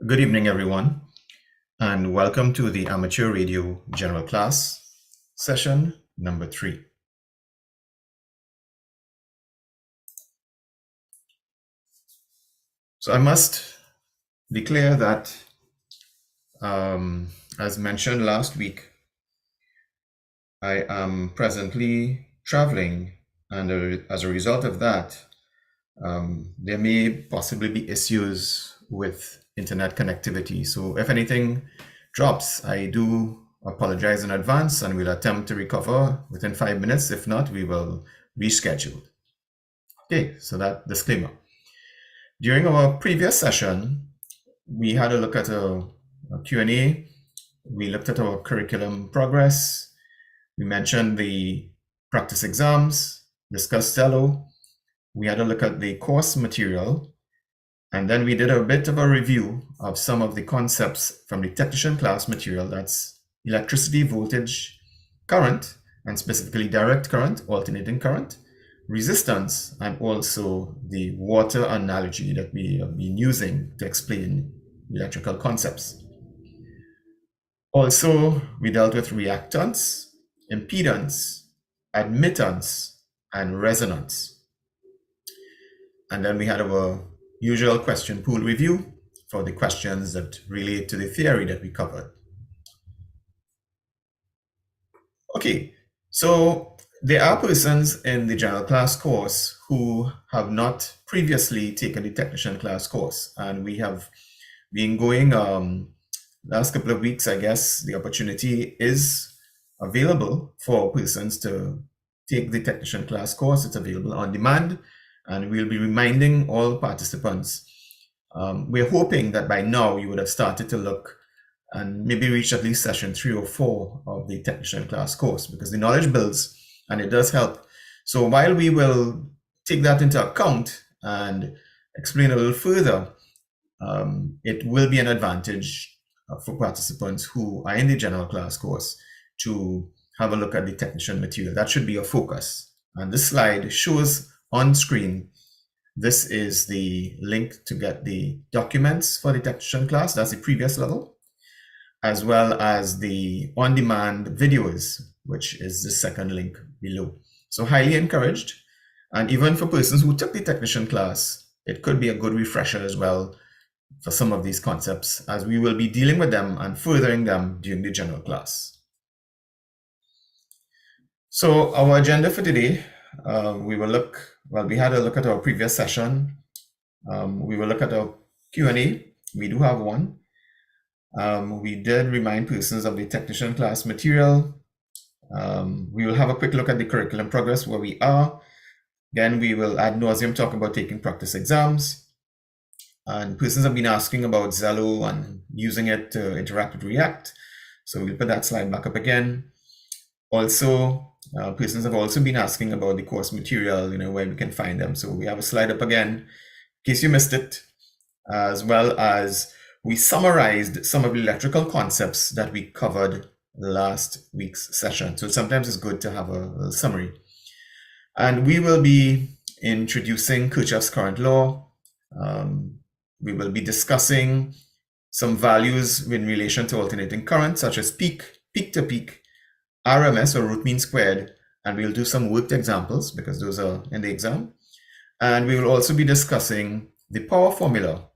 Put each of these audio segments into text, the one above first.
Good evening, everyone, and welcome to the Amateur Radio General Class, session number 3. So I must declare that, as mentioned last week, I am presently traveling, and as a result of that, there may possibly be issues with internet connectivity. So if anything drops, I do apologize in advance, and we'll attempt to recover within 5 minutes. If not, we will reschedule. Okay, so that disclaimer. During our previous session, we had a look at a Q&A. We looked at our curriculum progress. We mentioned the practice exams, discussed Zello. We had a look at the course material, and then we did a bit of a review of some of the concepts from the technician class material. That's electricity, voltage, current, and specifically direct current, alternating current, resistance, and also the water analogy that we have been using to explain electrical concepts. Also, we dealt with reactance, impedance, admittance, and resonance. And then we had our usual question pool review for the questions that relate to the theory that we covered. Okay, so there are persons in the general class course who have not previously taken the technician class course, and we have been going last couple of weeks. I guess the opportunity is available for persons to take the technician class course. It's available on demand, and we'll be reminding all participants. We're hoping that by now you would have started to look and maybe reach at least session 3 or 4 of the technician class course, because the knowledge builds and it does help. So while we will take that into account and explain a little further, it will be an advantage for participants who are in the general class course to have a look at the technician material. That should be your focus. And this slide shows on screen, this is the link to get the documents for the technician class. That's the previous level, as well as the on-demand videos, which is the second link below. So highly encouraged. And even for persons who took the technician class, it could be a good refresher as well for some of these concepts, as we will be dealing with them and furthering them during the general class. So our agenda for today, we had a look at our previous session. We will look at our Q&A. We do have one. We did remind persons of the technician class material. We will have a quick look at the curriculum progress, where we are. Then we will ad nauseum talk about taking practice exams. And persons have been asking about Zello and using it to interact with React. So we'll put that slide back up again. Also, persons have also been asking about the course material, where we can find them. So we have a slide up again, in case you missed it, as well as we summarized some of the electrical concepts that we covered last week's session. So sometimes it's good to have a summary. And we will be introducing Kirchhoff's current law. We will be discussing some values in relation to alternating current, such as peak to peak, RMS or root mean squared, and we'll do some worked examples because those are in the exam. And we will also be discussing the power formula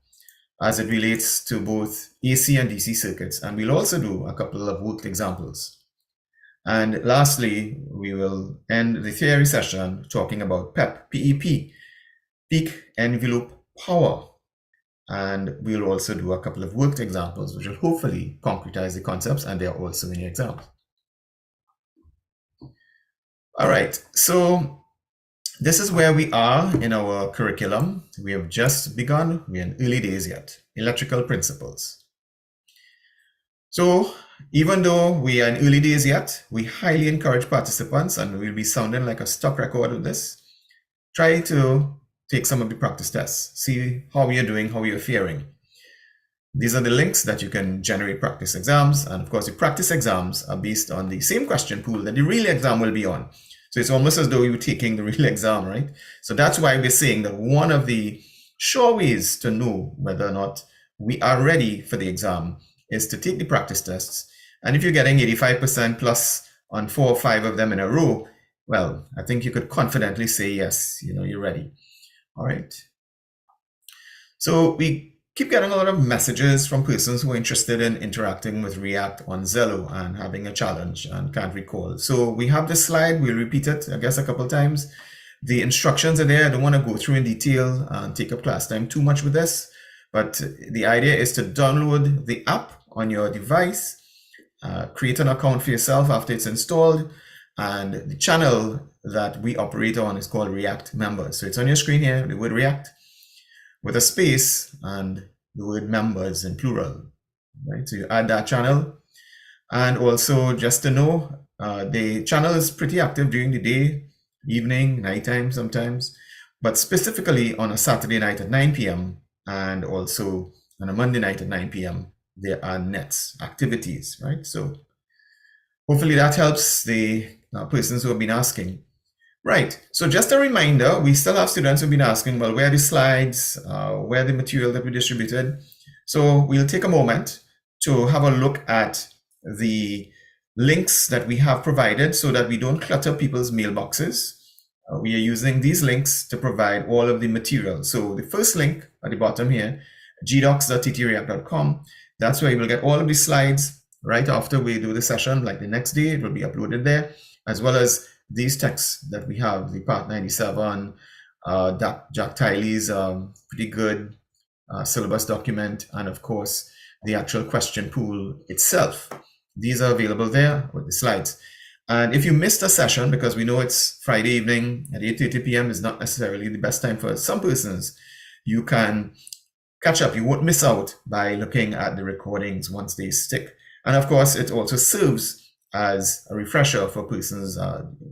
as it relates to both AC and DC circuits, and we'll also do a couple of worked examples. And lastly, we will end the theory session talking about PEP, peak envelope power. And we'll also do a couple of worked examples, which will hopefully concretize the concepts, and they are also in the exam. All right, so this is where we are in our curriculum. We have just begun. We're in early days yet. Electrical principles. So even though we are in early days yet, we highly encourage participants, and we'll be sounding like a stock record of this. Try to take some of the practice tests. See how you're doing, how you're faring. These are the links that you can generate practice exams. And of course, the practice exams are based on the same question pool that the real exam will be on. So it's almost as though you're taking the real exam, right? So that's why we're saying that one of the sure ways to know whether or not we are ready for the exam is to take the practice tests. And if you're getting 85% plus on 4 or 5 of them in a row, well, I think you could confidently say, yes, you're ready. All right. So we keep getting a lot of messages from persons who are interested in interacting with React on Zello and having a challenge and can't recall. So we have this slide. We'll repeat it, I guess, a couple of times. The instructions are there. I don't want to go through in detail and take up class time too much with this, but the idea is to download the app on your device, create an account for yourself after it's installed, and the channel that we operate on is called React Members. So it's on your screen here, the word React, with a space and the word members in plural, right? So you add that channel. And also just to know, the channel is pretty active during the day, evening, nighttime sometimes, but specifically on a Saturday night at 9 p.m. and also on a Monday night at 9 p.m. there are nets activities, right? So hopefully that helps the persons who have been asking. Right, so just a reminder, we still have students who've been asking, well, where are the slides, where are the material that we distributed? So we'll take a moment to have a look at the links that we have provided so that we don't clutter people's mailboxes. We are using these links to provide all of the material. So the first link at the bottom here, gdocs.ttreact.com, that's where you will get all of the slides right after we do the session, like the next day, it will be uploaded there, as well as these texts that we have, the Part 97, Jack Tiley's pretty good syllabus document, and of course, the actual question pool itself. These are available there with the slides. And if you missed a session, because we know it's Friday evening at 8:30 p.m. is not necessarily the best time for some persons, you can catch up. You won't miss out by looking at the recordings once they stick. And of course, it also serves as a refresher for persons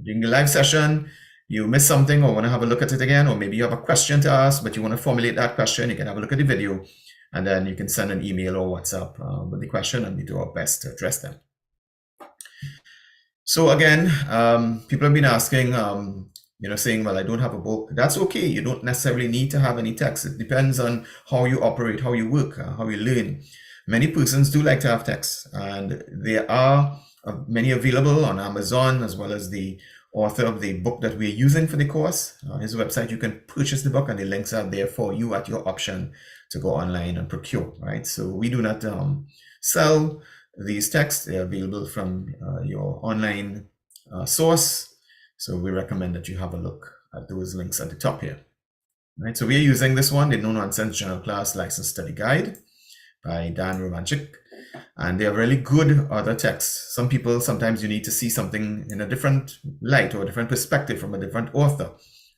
during the live session. You miss something or want to have a look at it again, or maybe you have a question to ask, but you want to formulate that question, you can have a look at the video, and then you can send an email or WhatsApp with the question, and we do our best to address them. So again, people have been asking, saying, well, I don't have a book. That's okay. You don't necessarily need to have any text. It depends on how you operate, how you work, how you learn. Many persons do like to have text, and there are many available on Amazon, as well as the author of the book that we're using for the course. His website, you can purchase the book, and the links are there for you at your option to go online and procure, right? So we do not sell these texts. They're available from your online source. So we recommend that you have a look at those links at the top here, right? So we're using this one, the No Nonsense General Class License Study Guide by Dan Romanchik. And they are really good other texts. Some people, sometimes you need to see something in a different light or a different perspective from a different author,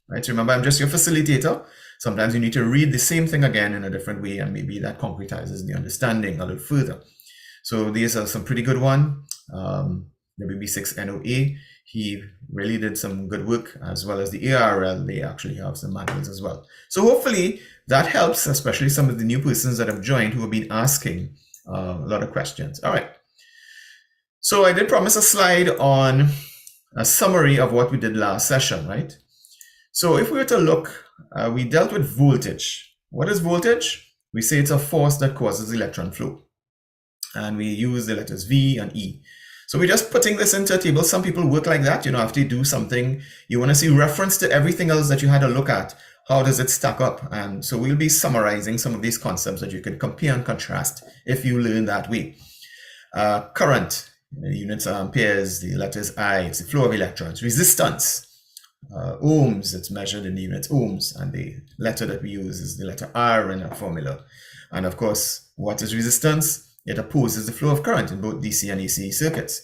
right? So remember, I'm just your facilitator. Sometimes you need to read the same thing again in a different way, and maybe that concretizes the understanding a little further. So these are some pretty good one. WB6 NOA, he really did some good work, as well as the ARL, they actually have some manuals as well. So hopefully that helps, especially some of the new persons that have joined who have been asking a lot of questions. All right. So I did promise a slide on a summary of what we did last session, right? So if we were to look, we dealt with voltage. What is voltage? We say it's a force that causes electron flow. And we use the letters V and E. So we're just putting this into a table. Some people work like that. After you do something, you want to see reference to everything else that you had a look at. How does it stack up? And so we'll be summarizing some of these concepts that you can compare and contrast if you learn that way. Current, units are amperes, the letters I, it's the flow of electrons. Resistance, ohms, it's measured in the units ohms, and the letter that we use is the letter R in our formula. And of course, what is resistance? It opposes the flow of current in both DC and AC circuits.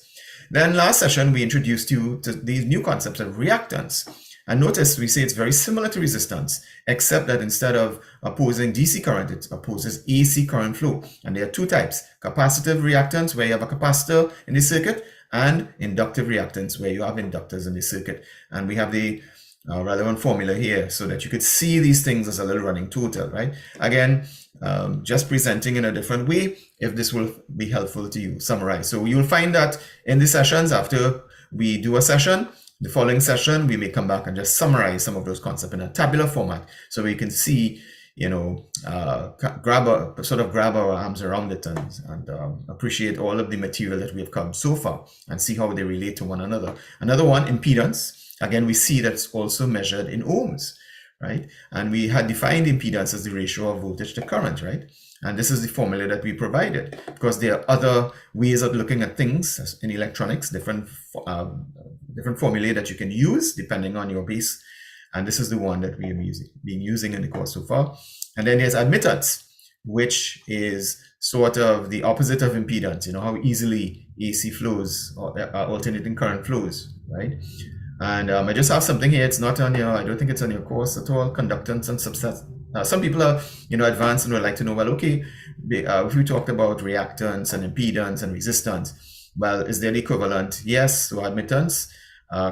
Then last session, we introduced you to these new concepts of reactance. And notice we say it's very similar to resistance, except that instead of opposing DC current, it opposes AC current flow. And there are two types: capacitive reactance, where you have a capacitor in the circuit, and inductive reactance, where you have inductors in the circuit. And we have the relevant formula here so that you could see these things as a little running total, right? Again, just presenting in a different way, if this will be helpful to you, summarize. So you'll find that in the sessions, after we do a session, the following session, we may come back and just summarize some of those concepts in a tabular format, so we can see grab our arms around it and appreciate all of the material that we have covered so far and see how they relate to one another. Another one, impedance. Again, we see that's also measured in ohms, right? And we had defined impedance as the ratio of voltage to current, right? And this is the formula that we provided, because there are other ways of looking at things in electronics, different formulae that you can use depending on your base. And this is the one that we have been using in the course so far. And then there's admittance, which is sort of the opposite of impedance, how easily AC flows or alternating current flows, right? And I just have something here. It's not on I don't think it's on your course at all. Conductance and substance. Some people are, advanced and would like to know, well, okay, if we talked about reactance and impedance and resistance, well, is there the equivalent? Yes. So admittance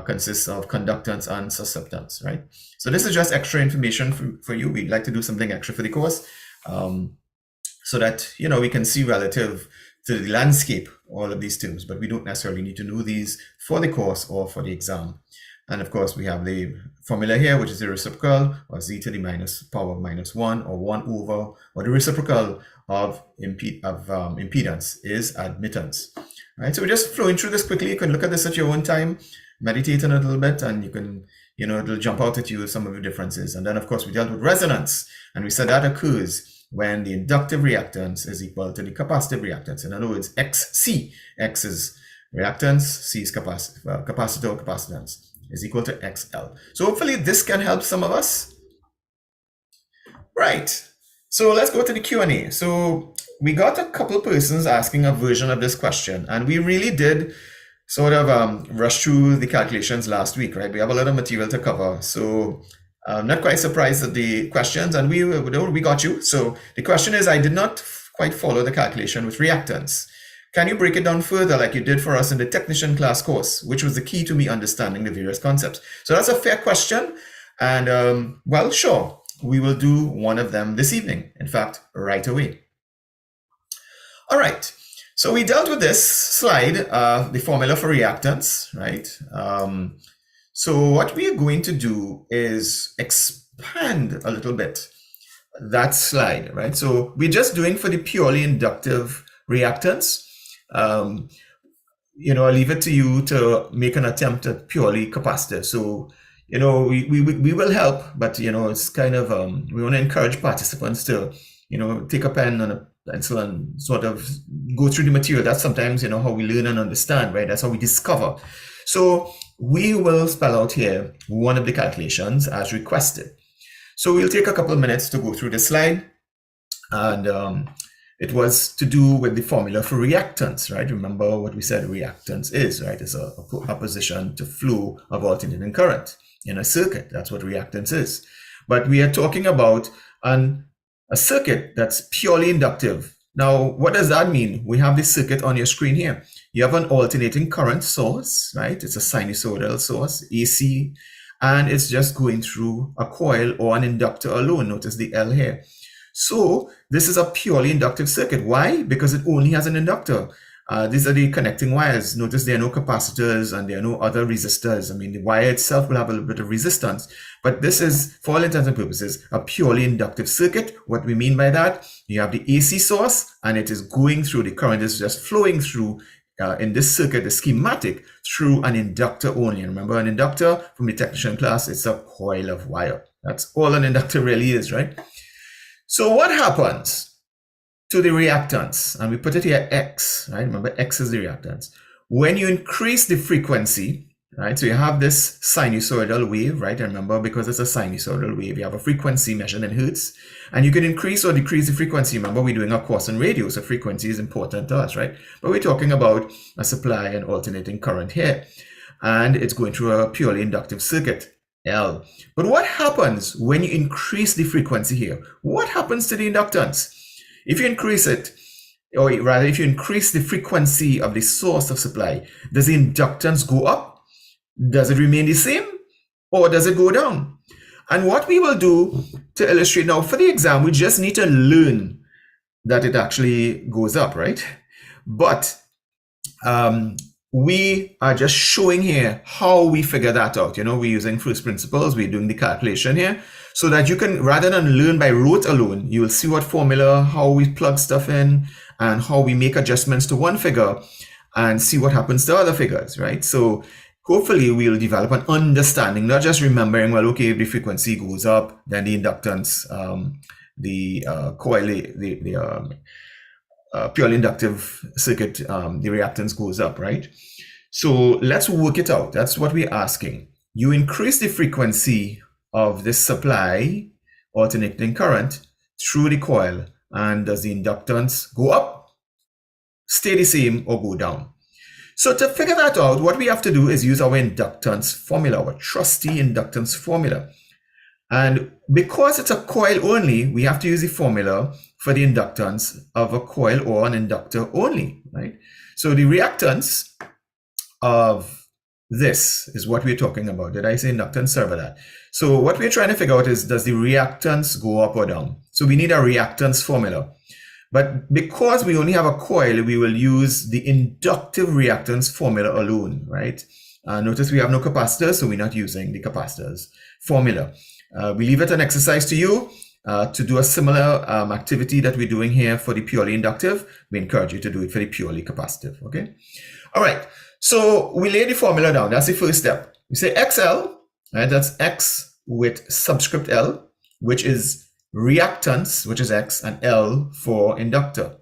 consists of conductance and susceptance, right? So this is just extra information for you. We'd like to do something extra for the course so that, we can see relative to the landscape all of these terms, but we don't necessarily need to know these for the course or for the exam. And of course, we have the formula here, which is the reciprocal of z to the minus power minus 1 or 1 over, or the reciprocal of impedance is admittance. Right? So we're just flowing through this quickly. You can look at this at your own time, meditate on it a little bit, and you can, it'll jump out at you some of the differences. And then, of course, we dealt with resonance, and we said that occurs when the inductive reactance is equal to the capacitive reactance. In other words, XC. X is reactance, C is capacitor or capacitance, is equal to XL. So hopefully this can help some of us. Right. So let's go to the Q&A. So we got a couple persons asking a version of this question, and we really did sort of rush through the calculations last week, right? We have a lot of material to cover. So I'm not quite surprised at the questions, and we got you. So the question is, I did not quite follow the calculation with reactance. Can you break it down further like you did for us in the technician class course, which was the key to me understanding the various concepts? So that's a fair question. And well, sure, we will do one of them this evening. In fact, right away. All right. So we dealt with this slide, the formula for reactance, right? So what we are going to do is expand a little bit that slide, right? So we're just doing for the purely inductive reactance. I'll leave it to you to make an attempt at purely capacitive. So, we will help, but, it's kind of, we want to encourage participants to, take a pen and a pencil and sort of go through the material. That's sometimes, how we learn and understand, right? That's how we discover. So we will spell out here one of the calculations as requested. So we'll take a couple of minutes to go through the slide, and it was to do with the formula for reactance, right? Remember what we said reactance is, right? It's a opposition to flow of alternating current in a circuit. That's what reactance is. But we are talking about a circuit that's purely inductive. Now, what does that mean? We have this circuit on your screen here. You have an alternating current source, right? It's a sinusoidal source, AC, and it's just going through a coil or an inductor alone. Notice the L here. So this is a purely inductive circuit. Why? Because it only has an inductor. These are the connecting wires. Notice there are no capacitors and there are no other resistors. I mean, the wire itself will have a little bit of resistance, but this is, for all intents and purposes, a purely inductive circuit. What we mean by that, you have the AC source and it is going through, the current is just flowing through, in this circuit, the schematic, through an inductor only. And remember, an inductor from the technician class, it's a coil of wire. That's all an inductor really is, right? So what happens to the reactance? And we put it here X, right? Remember, X is the reactance. When you increase the frequency, right? So you have this sinusoidal wave, right? And remember, because it's a sinusoidal wave, you have a frequency measured in hertz. And you can increase or decrease the frequency. Remember, we're doing a course on radio, so frequency is important to us, right? But we're talking about a supply and alternating current here. And it's going through a purely inductive circuit. L. But what happens when you increase the frequency here? What happens to the inductance? If you increase it, or rather if you increase the frequency of the source of supply, does the inductance go up? Does it remain the same? Or does it go down? And what we will do to illustrate now for the exam, we just need to learn that it actually goes up, right? But we are just showing here how we figure that out. We're using first principles, we're doing the calculation here. so that you can, rather than learn by rote alone, you will see what formula, how we plug stuff in, and how we make adjustments to one figure and see what happens to other figures, right? So hopefully we'll develop an understanding, not just remembering, well, okay, if the frequency goes up, then the inductance, the coil, the purely inductive circuit, the reactance goes up, right? So let's work it out. That's what we're asking. You increase the frequency of this supply alternating current through the coil, and does the inductance go up, stay the same, or go down? So to figure that out, what we have to do is use our inductance formula, our trusty inductance formula. And because it's a coil only, we have to use the formula for the inductance of a coil or an inductor only, right? So the reactance of this is what we're talking about. Did I say inductance? Sorry about that. So what we're trying to figure out is, does the reactance go up or down? So we need a reactance formula. But because we only have a coil, we will use the inductive reactance formula alone, right? Notice we have no capacitors, so we're not using the capacitors formula. We leave it an exercise to you to do a similar activity that we're doing here for the purely inductive. We encourage you to do it for the purely capacitive, okay? All right, so we lay the formula down. That's the first step. We say XL, right? That's X with subscript L, which is reactance, which is X, and L for inductor.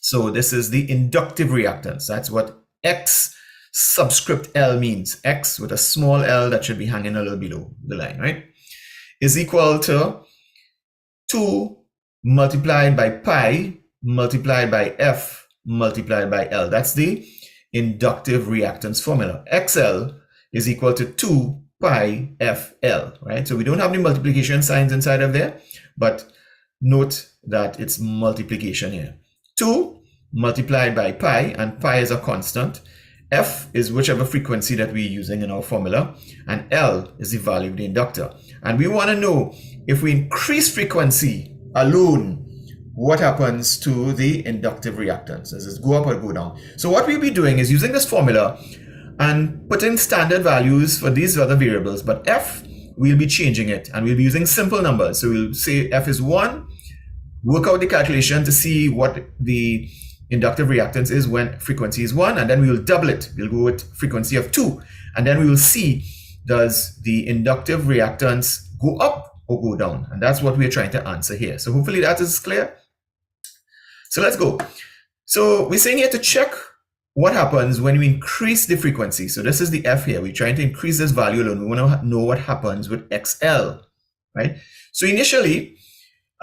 So this is the inductive reactance. That's what X subscript L means. X with a small l that should be hanging a little below the line, right? Is equal to 2 multiplied by pi multiplied by F multiplied by L. That's the inductive reactance formula. XL is equal to 2 pi FL, right? So we don't have the multiplication signs inside of there, but note that it's multiplication here. 2 multiplied by pi, and pi is a constant. F is whichever frequency that we're using in our formula, and L is the value of the inductor. And we want to know, if we increase frequency alone, what happens to the inductive reactance? Does it go up or go down? So what we'll be doing is using this formula and put in standard values for these other variables, but F, we'll be changing it, and we'll be using simple numbers. So we'll say F is 1, work out the calculation to see what the inductive reactance is when frequency is 1, and then we will double it. We'll go with frequency of 2, and then we will see, does the inductive reactance go up or go down? And that's what we're trying to answer here. So hopefully that is clear. So let's go. So we're saying here to check what happens when we increase the frequency. So this is the F here. We're trying to increase this value alone. We want to know what happens with XL, right? So initially,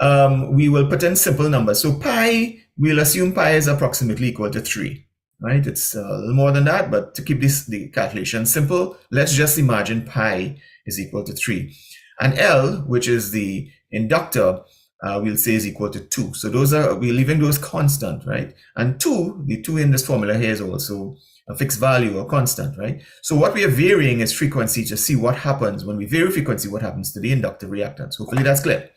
we will put in simple numbers. So pi, we'll assume pi is approximately equal to 3, right? It's a little more than that, but to keep the calculation simple, let's just imagine pi is equal to 3. And L, which is the inductor, we'll say is equal to 2. So we're leaving those constant, right? And 2, the 2 in this formula here is also a fixed value or constant, right? So what we are varying is frequency to see what happens when we vary frequency, what happens to the inductive reactance. Hopefully that's clear.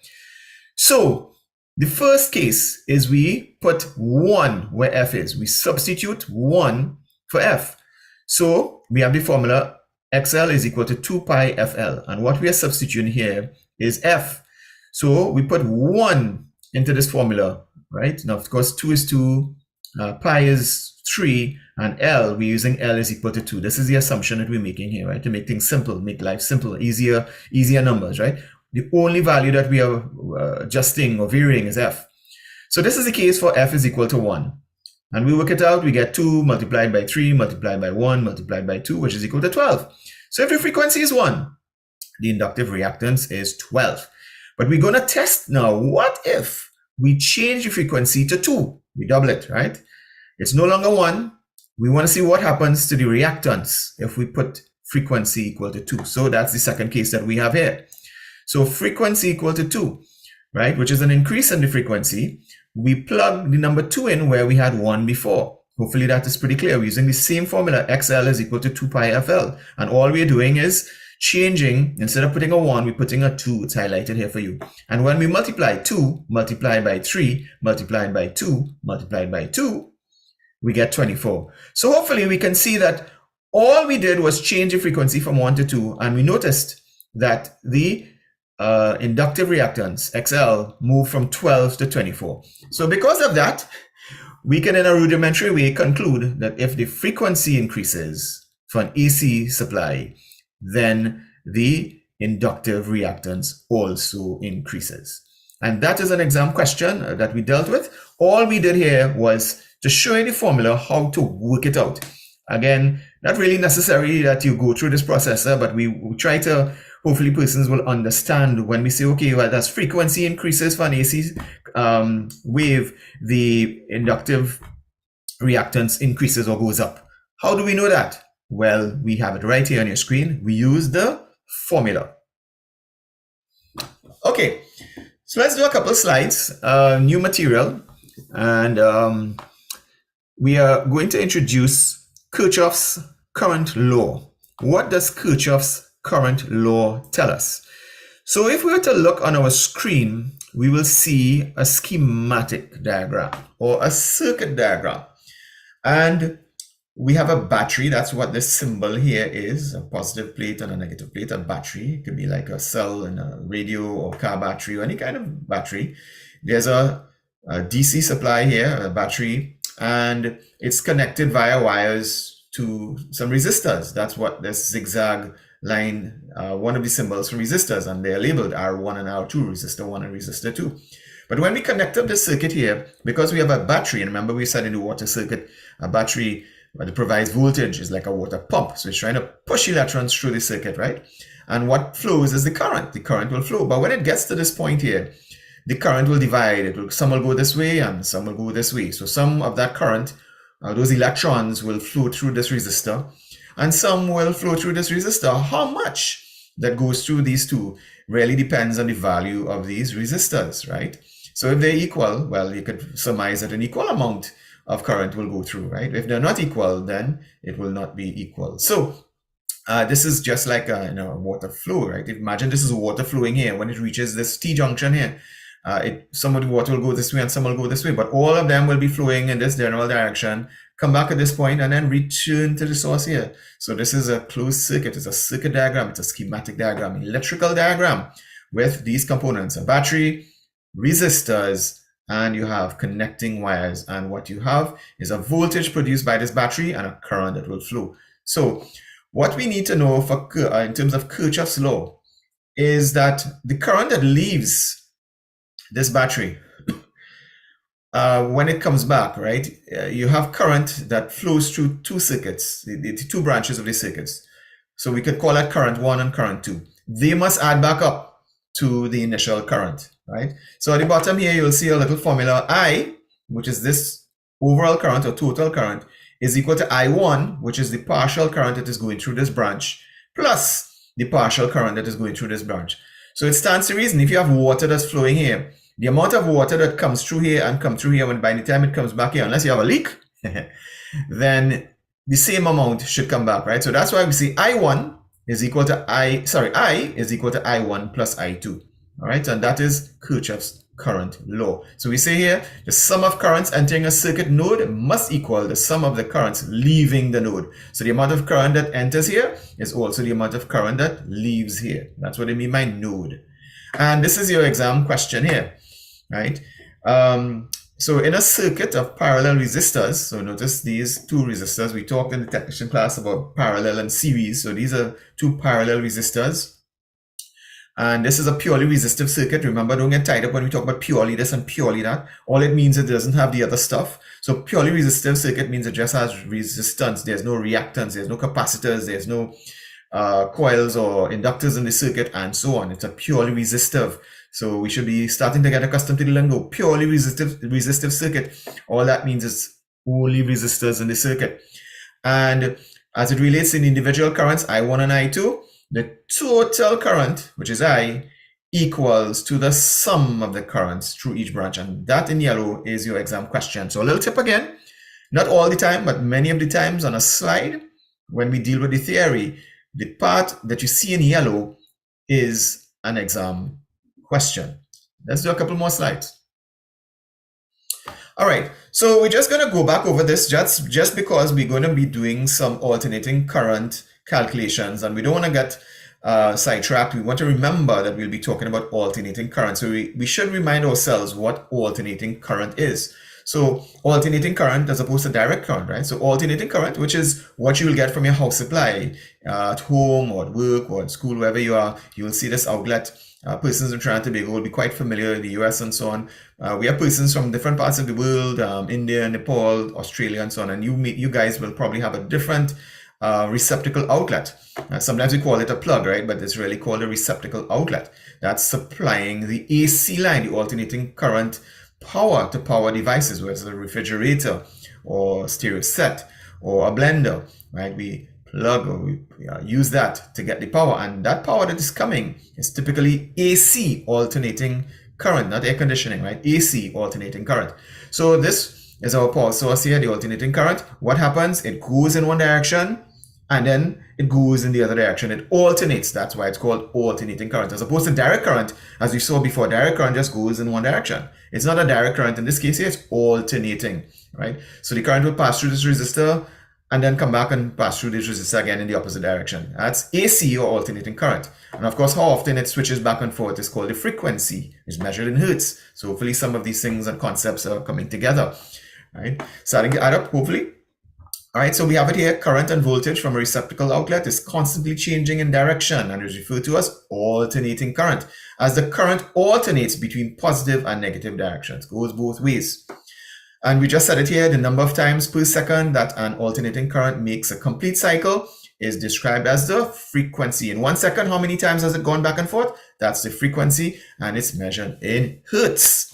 So the first case is we put 1 where F is. We substitute 1 for F. So we have the formula XL is equal to 2 pi FL. And what we are substituting here is F. So we put 1 into this formula, right? Now, of course, 2 is 2, pi is 3, and L, we're using L is equal to 2. This is the assumption that we're making here, right? To make things simple, make life simple, easier numbers, right? The only value that we are adjusting or varying is F. So this is the case for F is equal to 1. And we work it out, we get 2 multiplied by 3 multiplied by 1 multiplied by 2, which is equal to 12. So if the frequency is 1, the inductive reactance is 12. But we're going to test now, what if we change the frequency to 2? We double it, right? It's no longer 1. We want to see what happens to the reactance if we put frequency equal to 2. So that's the second case that we have here. So frequency equal to 2, right? Which is an increase in the frequency. We plug the number 2 in where we had 1 before. Hopefully that is pretty clear. We're using the same formula, XL is equal to 2 pi FL. And all we're doing is changing, instead of putting a 1, we're putting a 2. It's highlighted here for you. And when we multiply 2 multiplied by 3 multiplied by 2 multiplied by 2, we get 24. So hopefully we can see that all we did was change the frequency from 1 to 2, and we noticed that the inductive reactance, XL, move from 12 to 24. So because of that, we can in a rudimentary way conclude that if the frequency increases for an AC supply, then the inductive reactance also increases. And that is an exam question that we dealt with. All we did here was to show you the formula, how to work it out. Again, not really necessary that you go through this processor, but we try to, hopefully persons will understand when we say, okay, well, as frequency increases for an AC wave, the inductive reactance increases or goes up. How do we know that? Well, we have it right here on your screen. We use the formula. Okay, so let's do a couple of slides, new material, and we are going to introduce Kirchhoff's current law. What does Kirchhoff's current law tell us? So if we were to look on our screen, we will see a schematic diagram or a circuit diagram. And we have a battery. That's what this symbol here is, a positive plate and a negative plate, a battery. It could be like a cell and a radio or car battery or any kind of battery. There's a DC supply here, a battery, and it's connected via wires to some resistors. That's what this zigzag line, one of the symbols for resistors, and they're labeled R1 and R2, resistor 1 and resistor 2. But when we connect up this circuit here, because we have a battery, and remember we said in the water circuit, a battery that provides voltage is like a water pump. So it's trying to push electrons through the circuit, right? And what flows is the current. The current will flow. But when it gets to this point here, the current will divide. Some will go this way and some will go this way. So some of that current, those electrons will flow through this resistor, and some will flow through this resistor. How much that goes through these two really depends on the value of these resistors, right? So if they're equal, well, you could surmise that an equal amount of current will go through, right? If they're not equal, then it will not be equal. So this is just like a water flow, right? Imagine this is water flowing here. When it reaches this T junction here, some of the water will go this way and some will go this way, but all of them will be flowing in this general direction, come back at this point and then return to the source here. So this is a closed circuit. It's a circuit diagram. It's a schematic diagram, electrical diagram with these components, a battery, resistors, and you have connecting wires. And what you have is a voltage produced by this battery and a current that will flow. So what we need to know for in terms of Kirchhoff's law is that the current that leaves this battery, when it comes back, right, you have current that flows through two circuits, the two branches of the circuits. So we could call that current 1 and current 2. They must add back up to the initial current, right? So at the bottom here, you'll see a little formula. I, which is this overall current or total current, is equal to I1, which is the partial current that is going through this branch, plus the partial current that is going through this branch. So it stands to reason, if you have water that's flowing here, the amount of water that comes through here and come through here, when by the time it comes back here, unless you have a leak, then the same amount should come back, right? So that's why we see I1 is equal to I is equal to I1 plus I2, all right? And that is Kirchhoff's current law. So we say here, the sum of currents entering a circuit node must equal the sum of the currents leaving the node. So the amount of current that enters here is also the amount of current that leaves here. That's what I mean by node. And this is your exam question here, right? So in a circuit of parallel resistors, so notice these two resistors, we talked in the technician class about parallel and series. So these are two parallel resistors. And this is a purely resistive circuit. Remember, don't get tied up when we talk about purely this and purely that. All it means is it doesn't have the other stuff. So purely resistive circuit means it just has resistance. There's no reactance. There's no capacitors. There's no coils or inductors in the circuit and so on. It's a purely resistive. So we should be starting to get accustomed to the lingo. Purely resistive circuit. All that means is only resistors in the circuit. And as it relates in individual currents, I1 and I2, the total current, which is I, equals to the sum of the currents through each branch. And that in yellow is your exam question. So a little tip again, not all the time, but many of the times on a slide, when we deal with the theory, the part that you see in yellow is an exam question. Let's do a couple more slides. All right, so we're just going to go back over this just because we're going to be doing some alternating current calculations, and we don't want to get sidetracked, we want to remember that we'll be talking about alternating current. So we should remind ourselves what alternating current is. So alternating current as opposed to direct current, right? So alternating current, which is what you will get from your house supply at home or at work or at school, wherever you are, you will see this outlet. Persons in Trinidad and Tobago will be quite familiar in the US and so on. We have persons from different parts of the world, India, Nepal, Australia, and so on. And you guys will probably have a different receptacle outlet. Sometimes we call it a plug, right? But it's really called a receptacle outlet. That's supplying the AC line, the alternating current power to power devices, whether it's a refrigerator or stereo set or a blender, right? We plug or we use that to get the power, and that power that is coming is typically AC alternating current, not air conditioning, right? AC alternating current. So this is our power source here, the alternating current. What happens? It goes in one direction and then it goes in the other direction. It alternates. That's why it's called alternating current, as opposed to direct current. As we saw before, direct current just goes in one direction. It's not a direct current in this case here, it's alternating, right? So the current will pass through this resistor and then come back and pass through this resistor again in the opposite direction. That's AC, or alternating current. And of course, how often it switches back and forth is called the frequency. It's measured in hertz. So hopefully some of these things and concepts are coming together, right? Starting to add up, hopefully. All right, so we have it here. Current and voltage from a receptacle outlet is constantly changing in direction and is referred to as alternating current, as the current alternates between positive and negative directions, goes both ways. And we just said it here, the number of times per second that an alternating current makes a complete cycle is described as the frequency. In 1 second, how many times has it gone back and forth? That's the frequency, and it's measured in hertz.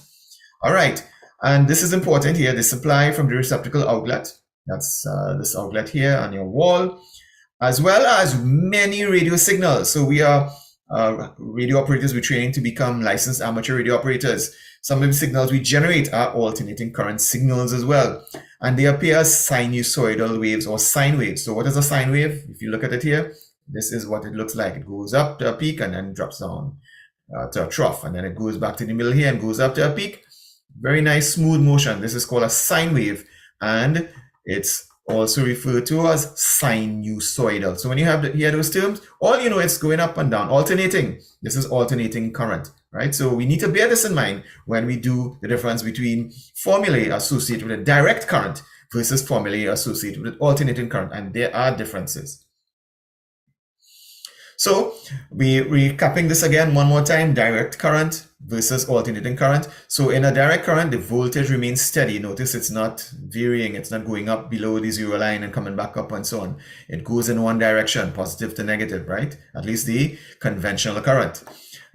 All right, and this is important here, the supply from the receptacle outlet. That's this outlet here on your wall, as well as many radio signals. So we are radio operators. We're trained to become licensed amateur radio operators. Some of the signals we generate are alternating current signals as well. And they appear as sinusoidal waves or sine waves. So what is a sine wave? If you look at it here, this is what it looks like. It goes up to a peak and then drops down to a trough. And then it goes back to the middle here and goes up to a peak. Very nice smooth motion. This is called a sine wave. And it's also referred to as sinusoidal. So when you hear those terms, all you know, it's going up and down, alternating. This is alternating current, right? So we need to bear this in mind when we do the difference between formulae associated with a direct current versus formulae associated with alternating current, and there are differences. So we're recapping this again one more time, direct current versus alternating current. So in a direct current, the voltage remains steady. Notice it's not varying. It's not going up below the zero line and coming back up and so on. It goes in one direction, positive to negative, right? At least the conventional current.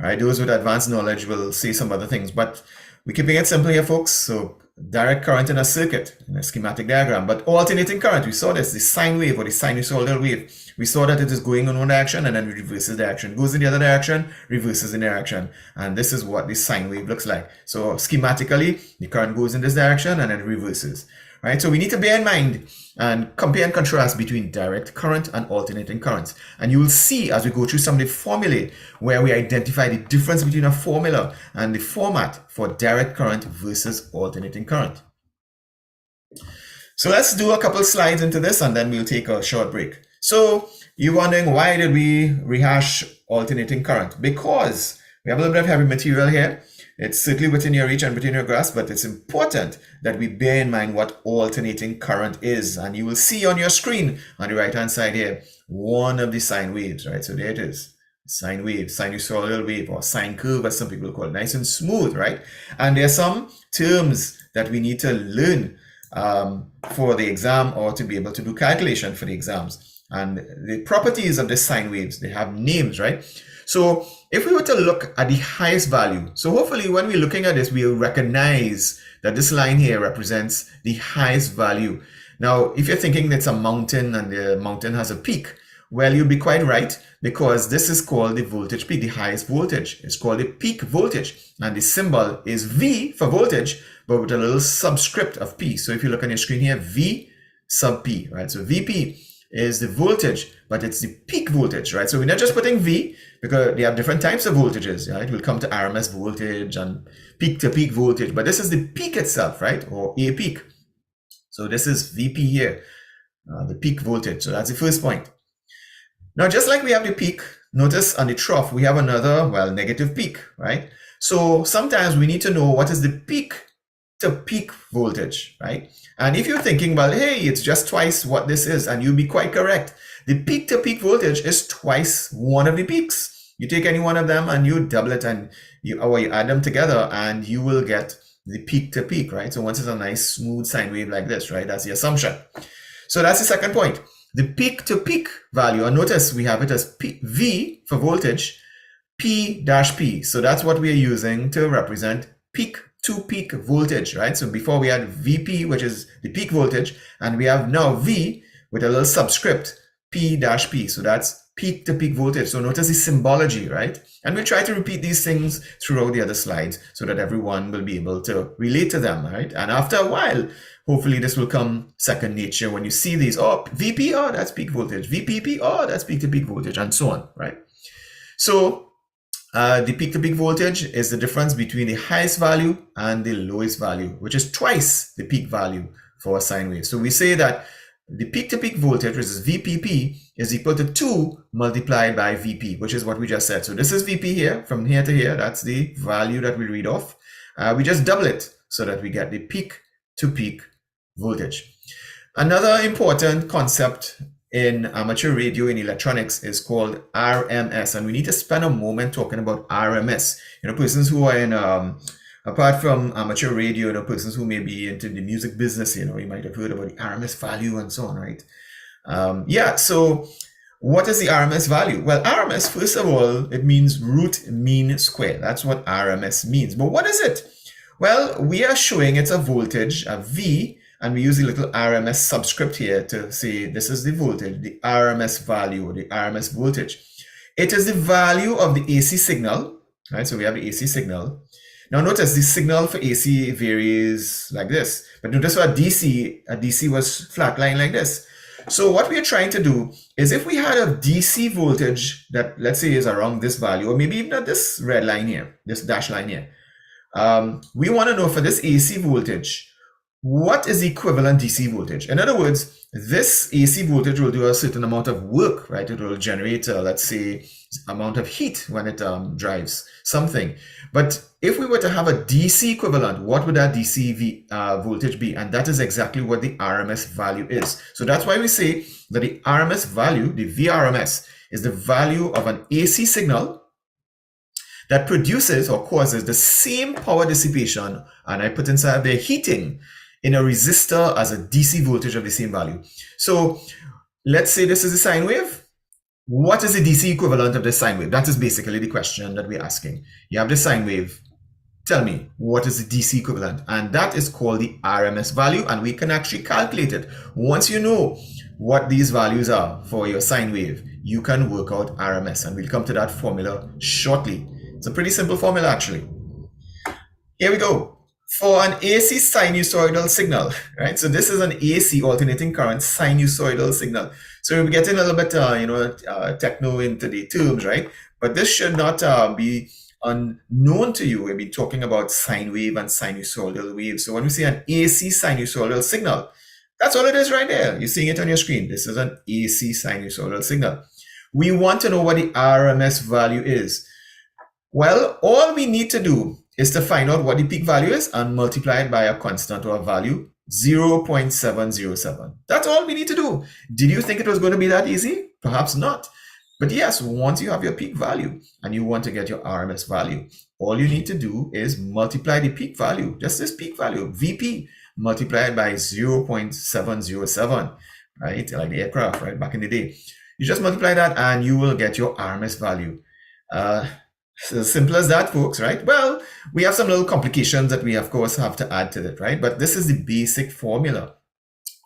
All right, those with advanced knowledge will say some other things, but we're keeping it simple here, folks. So direct current in a circuit, in a schematic diagram, but alternating current, we saw this, the sine wave or the sinusoidal wave. We saw that it is going in one direction and then it reverses direction, goes in the other direction, reverses in direction. And this is what the sine wave looks like. So schematically, the current goes in this direction and then it reverses, right? So we need to bear in mind and compare and contrast between direct current and alternating currents. And you will see as we go through some of the formulae where we identify the difference between a formula and the format for direct current versus alternating current. So let's do a couple slides into this and then we'll take a short break. So you're wondering, why did we rehash alternating current? Because we have a little bit of heavy material here. It's certainly within your reach and within your grasp, but it's important that we bear in mind what alternating current is. And you will see on your screen on the right-hand side here, one of the sine waves, right? So there it is, sine wave, sinusoidal wave, or sine curve, as some people call it, nice and smooth, right? And there are some terms that we need to learn for the exam or to be able to do calculation for the exams. And the properties of the sine waves, they have names, right? So if we were to look at the highest value, so hopefully when we're looking at this, we'll recognize that this line here represents the highest value. Now, if you're thinking it's a mountain and the mountain has a peak, well, you'll be quite right, because this is called the voltage peak, the highest voltage. It's called the peak voltage, and the symbol is V for voltage, but with a little subscript of P. So if you look on your screen here, V sub P, right? So VP is the voltage, but it's the peak voltage, right? So we're not just putting V, because they have different types of voltages, right? We'll come to RMS voltage and peak to peak voltage, but this is the peak itself, right? Or a peak. So this is VP here, the peak voltage. So that's the first point. Now, just like we have the peak, notice on the trough, we have another, well, negative peak, right? So sometimes we need to know what is the peak to peak voltage, right? And if you're thinking, well, hey, it's just twice what this is, and you'll be quite correct. The peak to peak voltage is twice one of the peaks. You take any one of them and you double it, and you add them together, and you will get the peak to peak, right? So once it's a nice smooth sine wave like this, right? That's the assumption. So that's the second point. The peak to peak value, and notice we have it as P, V for voltage, P dash P. So that's what we're using to represent peak to peak voltage, right? So before we had VP, which is the peak voltage, and we have now V with a little subscript, P dash P. So that's peak to peak voltage. So notice the symbology, right? And we try to repeat these things throughout the other slides so that everyone will be able to relate to them, right? And after a while, hopefully this will come second nature when you see these. Oh, VP, oh, that's peak voltage. VPP, oh, that's peak to peak voltage, and so on, right? So the peak to peak voltage is the difference between the highest value and the lowest value, which is twice the peak value for a sine wave. So we say that the peak to peak voltage, which is VPP, is equal to 2 multiplied by VP, which is what we just said. So this is VP here, from here to here. That's the value that we read off. We just double it so that we get the peak to peak voltage. Another important concept in amateur radio in electronics is called RMS, and we need to spend a moment talking about RMS. You know, persons who are in apart from amateur radio, you know, persons who may be into the music business, you know, you might have heard about the RMS value and so on, right? So what is the RMS value? Well, RMS, first of all, it means root mean square. That's what RMS means. But what is it? Well, we are showing it's a voltage, a V, and we use the little RMS subscript here to say this is the voltage, the RMS value, or the RMS voltage. It is the value of the AC signal, right? So we have the AC signal. Now notice the signal for AC varies like this, but notice for a DC was flatline like this. So what we are trying to do is, if we had a DC voltage that, let's say, is around this value, or maybe even at this red line here, this dash line here, we want to know for this AC voltage, what is the equivalent DC voltage? In other words, this AC voltage will do a certain amount of work, right? It will generate, let's say, amount of heat when it drives something. But if we were to have a DC equivalent, what would that DC voltage be? And that is exactly what the RMS value is. So that's why we say that the RMS value, the VRMS, is the value of an AC signal that produces or causes the same power dissipation, and I put inside there heating, in a resistor as a DC voltage of the same value. So let's say this is a sine wave. What is the DC equivalent of this sine wave? That is basically the question that we're asking. You have the sine wave. Tell me, what is the DC equivalent? And that is called the RMS value, and we can actually calculate it. Once you know what these values are for your sine wave, you can work out RMS, and we'll come to that formula shortly. It's a pretty simple formula, actually. Here we go. For an AC sinusoidal signal, right? So this is an AC, alternating current sinusoidal signal. So we're getting a little bit, techno into the terms, right? But this should not be unknown to you. We'll be talking about sine wave and sinusoidal wave. So when we see an AC sinusoidal signal, that's all it is right there. You're seeing it on your screen. This is an AC sinusoidal signal. We want to know what the RMS value is. Well, all we need to do is to find out what the peak value is and multiply it by a constant or a value, 0.707. That's all we need to do. Did you think it was going to be that easy? Perhaps not. But yes, once you have your peak value and you want to get your RMS value, all you need to do is multiply the peak value, just this peak value, VP, multiplied by 0.707, right? Like the aircraft, right? Back in the day. You just multiply that and you will get your RMS value. So as simple as that, folks, right? Well, we have some little complications that we, of course, have to add to it, right? But this is the basic formula.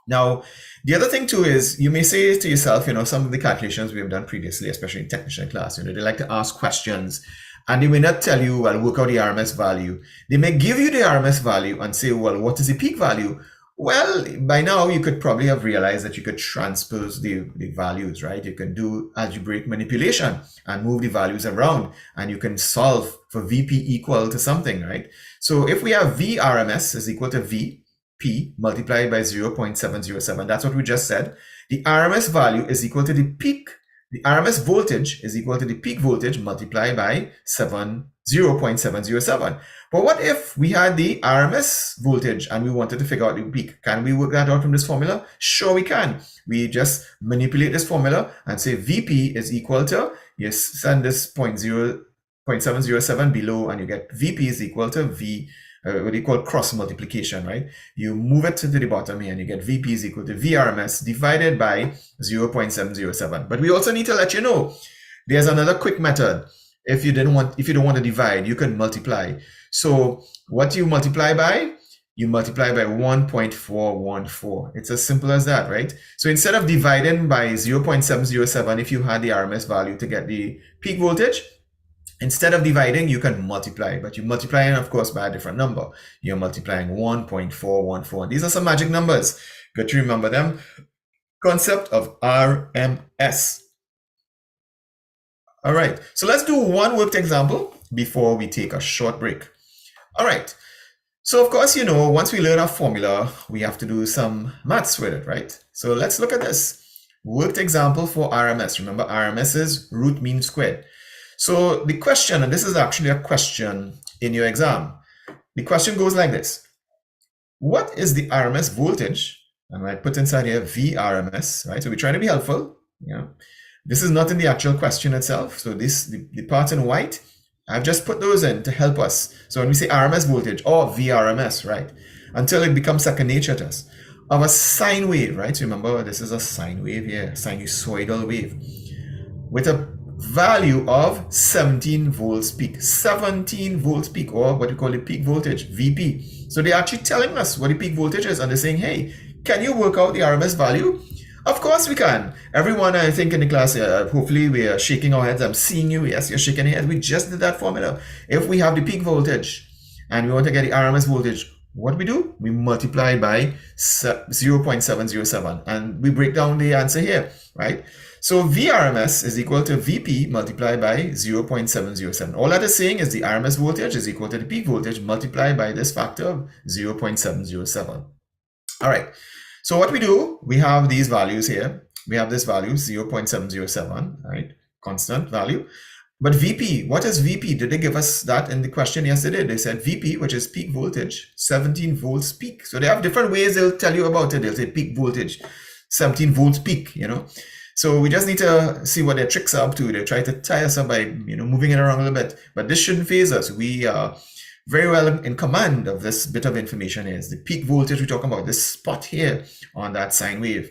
Now, the other thing too is, you may say to yourself, you know, some of the calculations we have done previously, especially in technician class, you know, they like to ask questions and they may not tell you, well, work out the RMS value. They may give you the RMS value and say, well, what is the peak value? Well, by now you could probably have realized that you could transpose the values, right? You can do algebraic manipulation and move the values around, and you can solve for VP equal to something, right? So if we have VRMS is equal to VP multiplied by 0.707, that's what we just said. The RMS value is equal to the peak The RMS voltage is equal to the peak voltage multiplied by 0.707. But what if we had the RMS voltage and we wanted to figure out the peak? Can we work that out from this formula? Sure we can. We just manipulate this formula and say VP is equal to, you send this 0.707 below and you get VP is equal to what you call cross multiplication, right? You move it to the bottom here and you get VP is equal to VRMS divided by 0.707. But we also need to let you know there's another quick method. If you don't want to divide, you can multiply. So what you multiply by? You multiply by 1.414. It's as simple as that, right? So instead of dividing by 0.707, if you had the RMS value to get the peak voltage, instead of dividing, you can multiply, but you multiply, of course, by a different number. You're multiplying 1.414. These are some magic numbers. Good to remember them. Concept of RMS. All right, so let's do one worked example before we take a short break. All right, so of course, once we learn our formula, we have to do some maths with it, right? So let's look at this. Worked example for RMS. Remember, RMS is root mean squared. So the question, and this is actually a question in your exam, the question goes like this. What is the RMS voltage? And I put inside here VRMS, right? So we're trying to be helpful. This is not in the actual question itself. So the parts in white, I've just put those in to help us. So when we say RMS voltage or VRMS, right? Until it becomes second nature to us. Of a sine wave, right? So remember, this is a sine wave here, sinusoidal wave, with a value of 17 volts peak. 17 volts peak, or what we call the peak voltage, VP. So they're actually telling us what the peak voltage is, and they're saying, hey, can you work out the RMS value? Of course we can. Everyone, I think, in the class, hopefully we are shaking our heads. I'm seeing you. Yes, you're shaking your head. We just did that formula. If we have the peak voltage and we want to get the RMS voltage, what we do? We multiply by 0.707 and we break down the answer here, right? So VRMS is equal to VP multiplied by 0.707. All that is saying is the RMS voltage is equal to the peak voltage multiplied by this factor of 0.707. All right. So what we do, we have these values here. We have this value 0.707, right? Constant value. But VP, what is VP? Did they give us that in the question? Yes, they did. They said VP, which is peak voltage, 17 volts peak. So they have different ways they'll tell you about it. They'll say peak voltage, 17 volts peak, So we just need to see what their tricks are up to. They try to tie us up by, moving it around a little bit. But this shouldn't phase us. We are very well in command of this bit of information here. Is the peak voltage we're talking about, this spot here on that sine wave.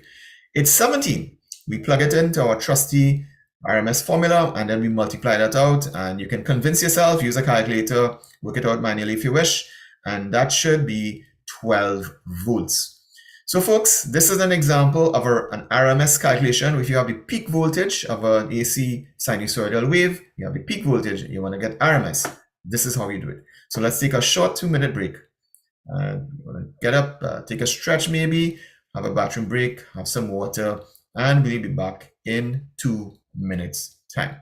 It's 17. We plug it into our trusty RMS formula and then we multiply that out, and you can convince yourself, use a calculator, work it out manually if you wish, and that should be 12 volts. So folks, this is an example of an RMS calculation. If you have the peak voltage of an AC sinusoidal wave, you have the peak voltage, you want to get RMS. This is how you do it. So let's take a short 2-minute break. Get up, take a stretch maybe, have a bathroom break, have some water, and we'll be back in 2 minutes time.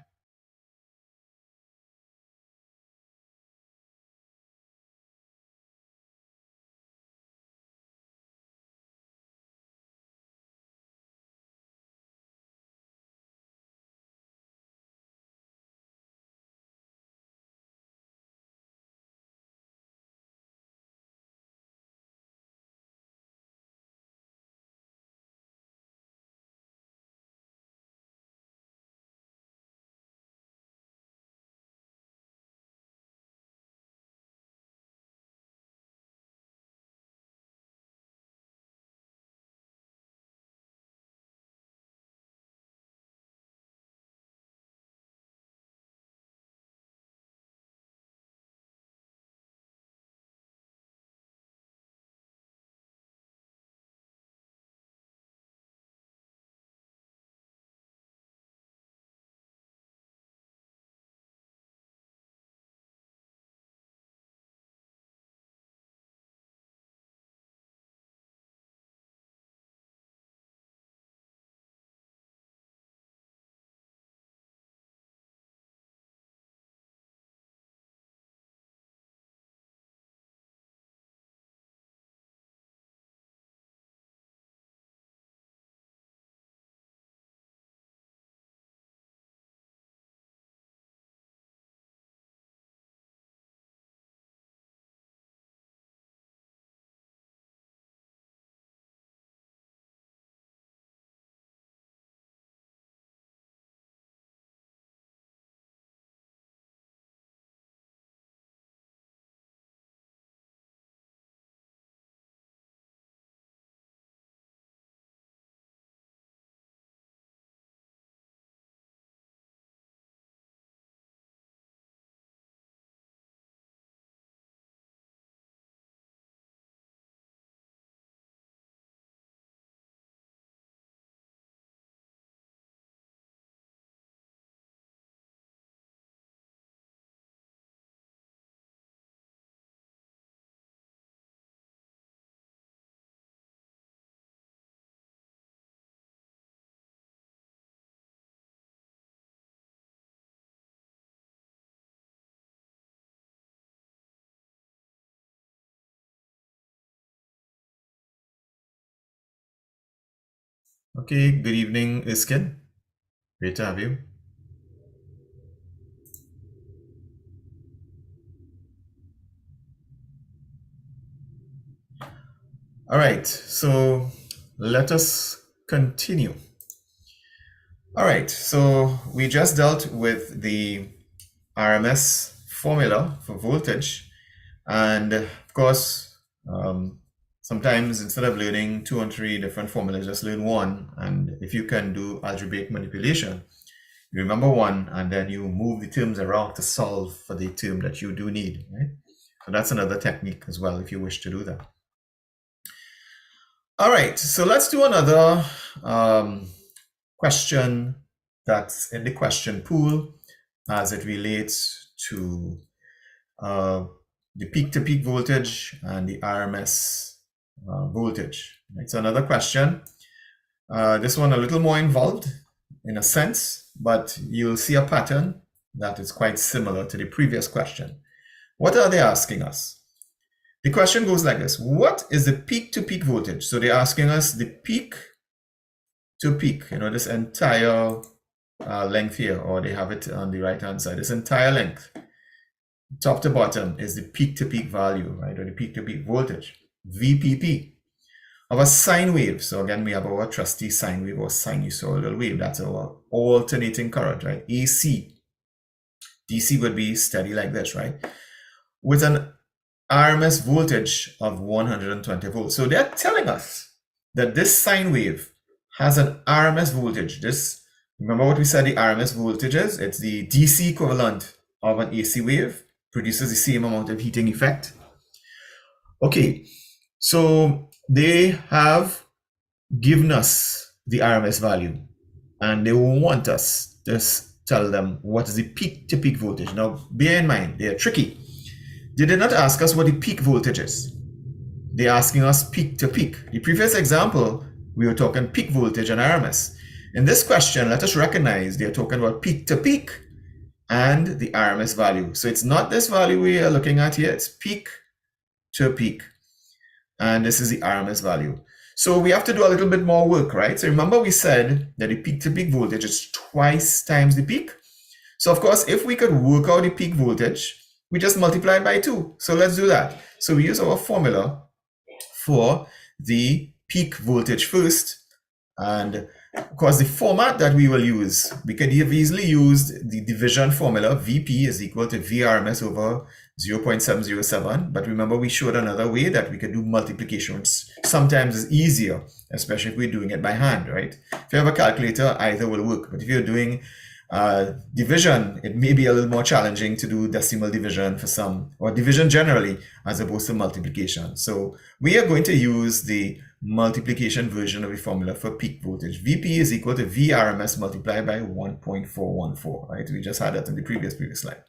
Okay, good evening, Iskin. Great to have you. All right, so let us continue. All right, so we just dealt with the RMS formula for voltage. And of course, sometimes instead of learning 2 and 3 different formulas, just learn one. And if you can do algebraic manipulation, you remember one, and then you move the terms around to solve for the term that you do need, right? So that's another technique as well if you wish to do that. All right, so let's do another question that's in the question pool as it relates to the peak-to-peak voltage and the RMS voltage. It's another question. This one a little more involved in a sense, but you'll see a pattern that is quite similar to the previous question. What are they asking us? The question goes like this. What is the peak-to-peak voltage? So they're asking us the peak-to-peak, this entire length here, or they have it on the right-hand side. This entire length, top to bottom, is the peak-to-peak value, right, or the peak-to-peak voltage, VPP, of a sine wave. So again, we have our trusty sine wave or sinusoidal wave. That's our alternating current, right? AC. DC would be steady like this, right? With an RMS voltage of 120 volts. So they're telling us that this sine wave has an RMS voltage. Remember what we said the RMS voltage is? It's the DC equivalent of an AC wave, produces the same amount of heating effect. Okay, so they have given us the RMS value and they want us to tell them what is the peak-to-peak voltage. Now, bear in mind, they're tricky. They did not ask us what the peak voltage is. They're asking us peak-to-peak. The previous example, we were talking peak voltage and RMS. In this question, let us recognize they're talking about peak-to-peak and the RMS value. So it's not this value we are looking at here, it's peak-to-peak. And this is the RMS value. So we have to do a little bit more work, right? So remember we said that the peak-to-peak voltage is twice times the peak. So of course, if we could work out the peak voltage, we just multiply it by 2. So let's do that. So we use our formula for the peak voltage first. And of course, the format that we will use, we could have easily used the division formula. VP is equal to VRMS over 0.707. But remember, we showed another way that we could do multiplication, which sometimes is easier, especially if we're doing it by hand, right? If you have a calculator, either will work. But if you're doing division, it may be a little more challenging to do decimal division for some, or division generally, as opposed to multiplication. So we are going to use the multiplication version of the formula for peak voltage. VP is equal to VRMS multiplied by 1.414, right? We just had that in the previous slide.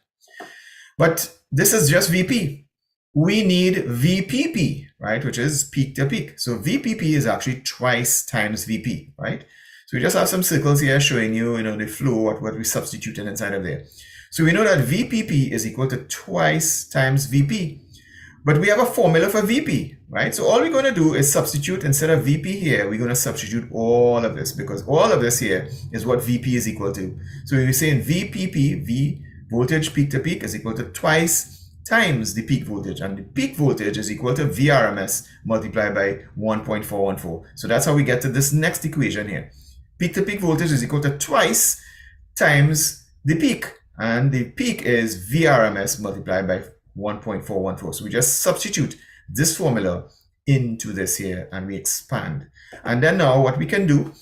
But this is just VP. We need VPP, right? Which is peak to peak. So VPP is actually twice times VP, right? So we just have some circles here showing you, the flow, what we substituted inside of there. So we know that VPP is equal to twice times VP. But we have a formula for VP, right? So all we're going to do is substitute, instead of VP here, we're going to substitute all of this, because all of this here is what VP is equal to. So we're saying VPP, V voltage peak to peak, is equal to twice times the peak voltage, and the peak voltage is equal to VRMS multiplied by 1.414. So that's how we get to this next equation here. Peak to peak voltage is equal to twice times the peak, and the peak is VRMS multiplied by 1.414. So we just substitute this formula into this here and we expand. And then now what we can do,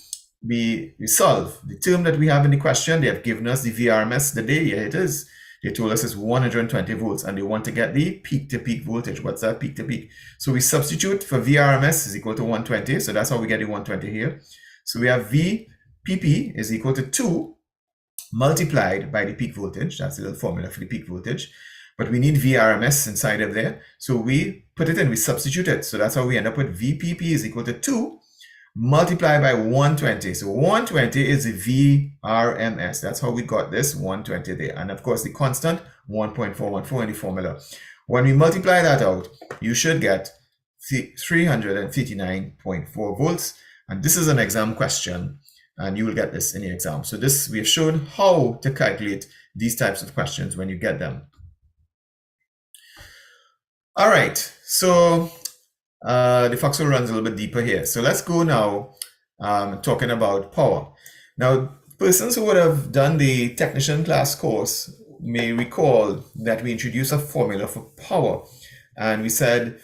we solve the term that we have in the question. They have given us the VRMS, here it is. They told us it's 120 volts and they want to get the peak to peak voltage. What's that peak to peak? So we substitute for VRMS is equal to 120. So that's how we get the 120 here. So we have VPP is equal to 2 multiplied by the peak voltage. That's the little formula for the peak voltage. But we need VRMS inside of there. So we put it in, we substitute it. So that's how we end up with VPP is equal to 2 multiplied by 120. So 120 is the VRMS. That's how we got this 120 there. And of course, the constant 1.414 in the formula. When we multiply that out, you should get 339.4 volts. And this is an exam question, and you will get this in your exam. So this, we have shown how to calculate these types of questions when you get them. All right, so the foxhole runs a little bit deeper here. So let's go now talking about power. Now, persons who would have done the technician class course may recall that we introduced a formula for power. And we said,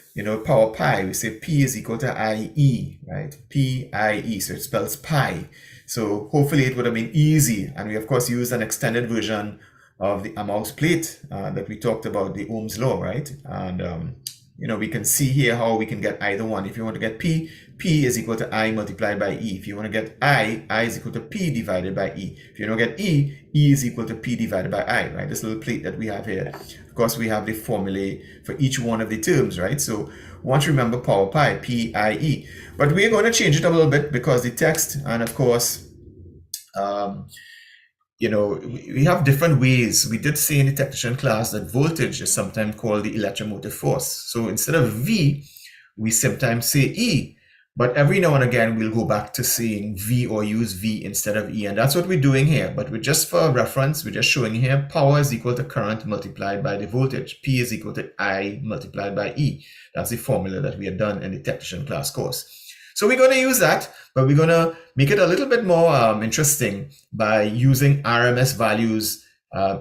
power pi, we say P is equal to IE, right? P-I-E, so it spells pi. So hopefully it would have been easy. And we, of course, used an extended version of the Amau's plate that we talked about, the Ohm's law, right? And, we can see here how we can get either one. If you want to get P, P is equal to I multiplied by E. If you want to get I is equal to P divided by E. If you want to get E is equal to P divided by I, right? This little plate that we have here. Of course, we have the formulae for each one of the terms, right? So once remember power pi, P-I-E. But we're going to change it a little bit because the text, and of course, we have different ways. We did say in the technician class that voltage is sometimes called the electromotive force. So instead of V, we sometimes say E. But every now and again, we'll go back to saying V or use V instead of E. And that's what we're doing here. But we're just for reference, we're just showing here power is equal to current multiplied by the voltage. P is equal to I multiplied by E. That's the formula that we had done in the technician class course. So we're going to use that, but we're going to make it a little bit more interesting by using RMS values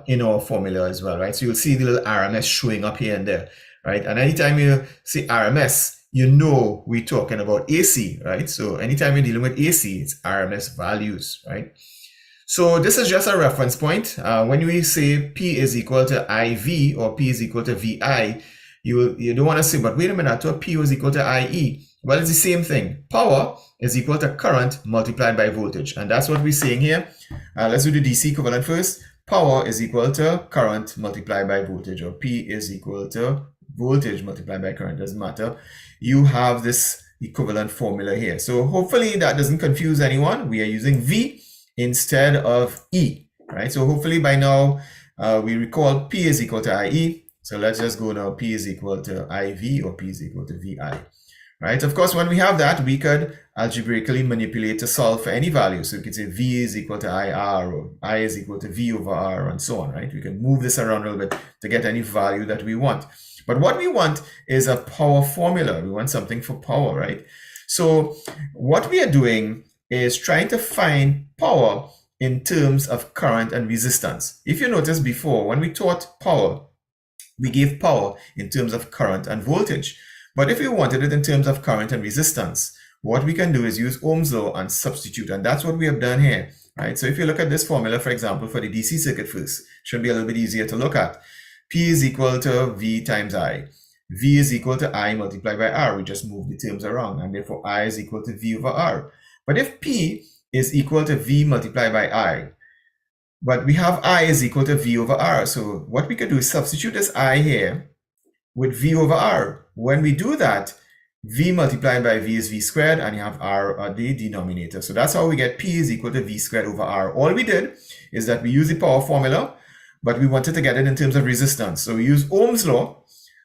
in our formula as well, right? So you'll see the little RMS showing up here and there, right? And anytime you see RMS, we're talking about AC, right? So anytime you're dealing with AC, it's RMS values, right? So this is just a reference point. When we say P is equal to IV or P is equal to VI, you don't want to say, but wait a minute, I thought P was equal to IE. Well, it's the same thing. Power is equal to current multiplied by voltage. And that's what we're saying here. Let's do the DC equivalent first. Power is equal to current multiplied by voltage, or P is equal to voltage multiplied by current. Doesn't matter. You have this equivalent formula here. So hopefully that doesn't confuse anyone. We are using V instead of E, right? So hopefully by now we recall P is equal to IE. So let's just go now. P is equal to IV or P is equal to VI. Right? Of course, when we have that, we could algebraically manipulate to solve for any value. So we could say V is equal to IR, or I is equal to V over R, and so on, right? We can move this around a little bit to get any value that we want. But what we want is a power formula. We want something for power, right? So what we are doing is trying to find power in terms of current and resistance. If you notice before, when we taught power, we gave power in terms of current and voltage. But if we wanted it in terms of current and resistance, what we can do is use Ohm's law and substitute. And that's what we have done here, right? So if you look at this formula, for example, for the DC circuit first, it should be a little bit easier to look at. P is equal to V times I. V is equal to I multiplied by R. We just move the terms around, and therefore I is equal to V over R. But if P is equal to V multiplied by I, but we have I is equal to V over R. So what we can do is substitute this I here with V over R. When we do that, V multiplied by V is V squared, and you have R at the denominator. So that's how we get P is equal to V squared over R. All we did is that we use the power formula, but we wanted to get it in terms of resistance. So we use Ohm's law,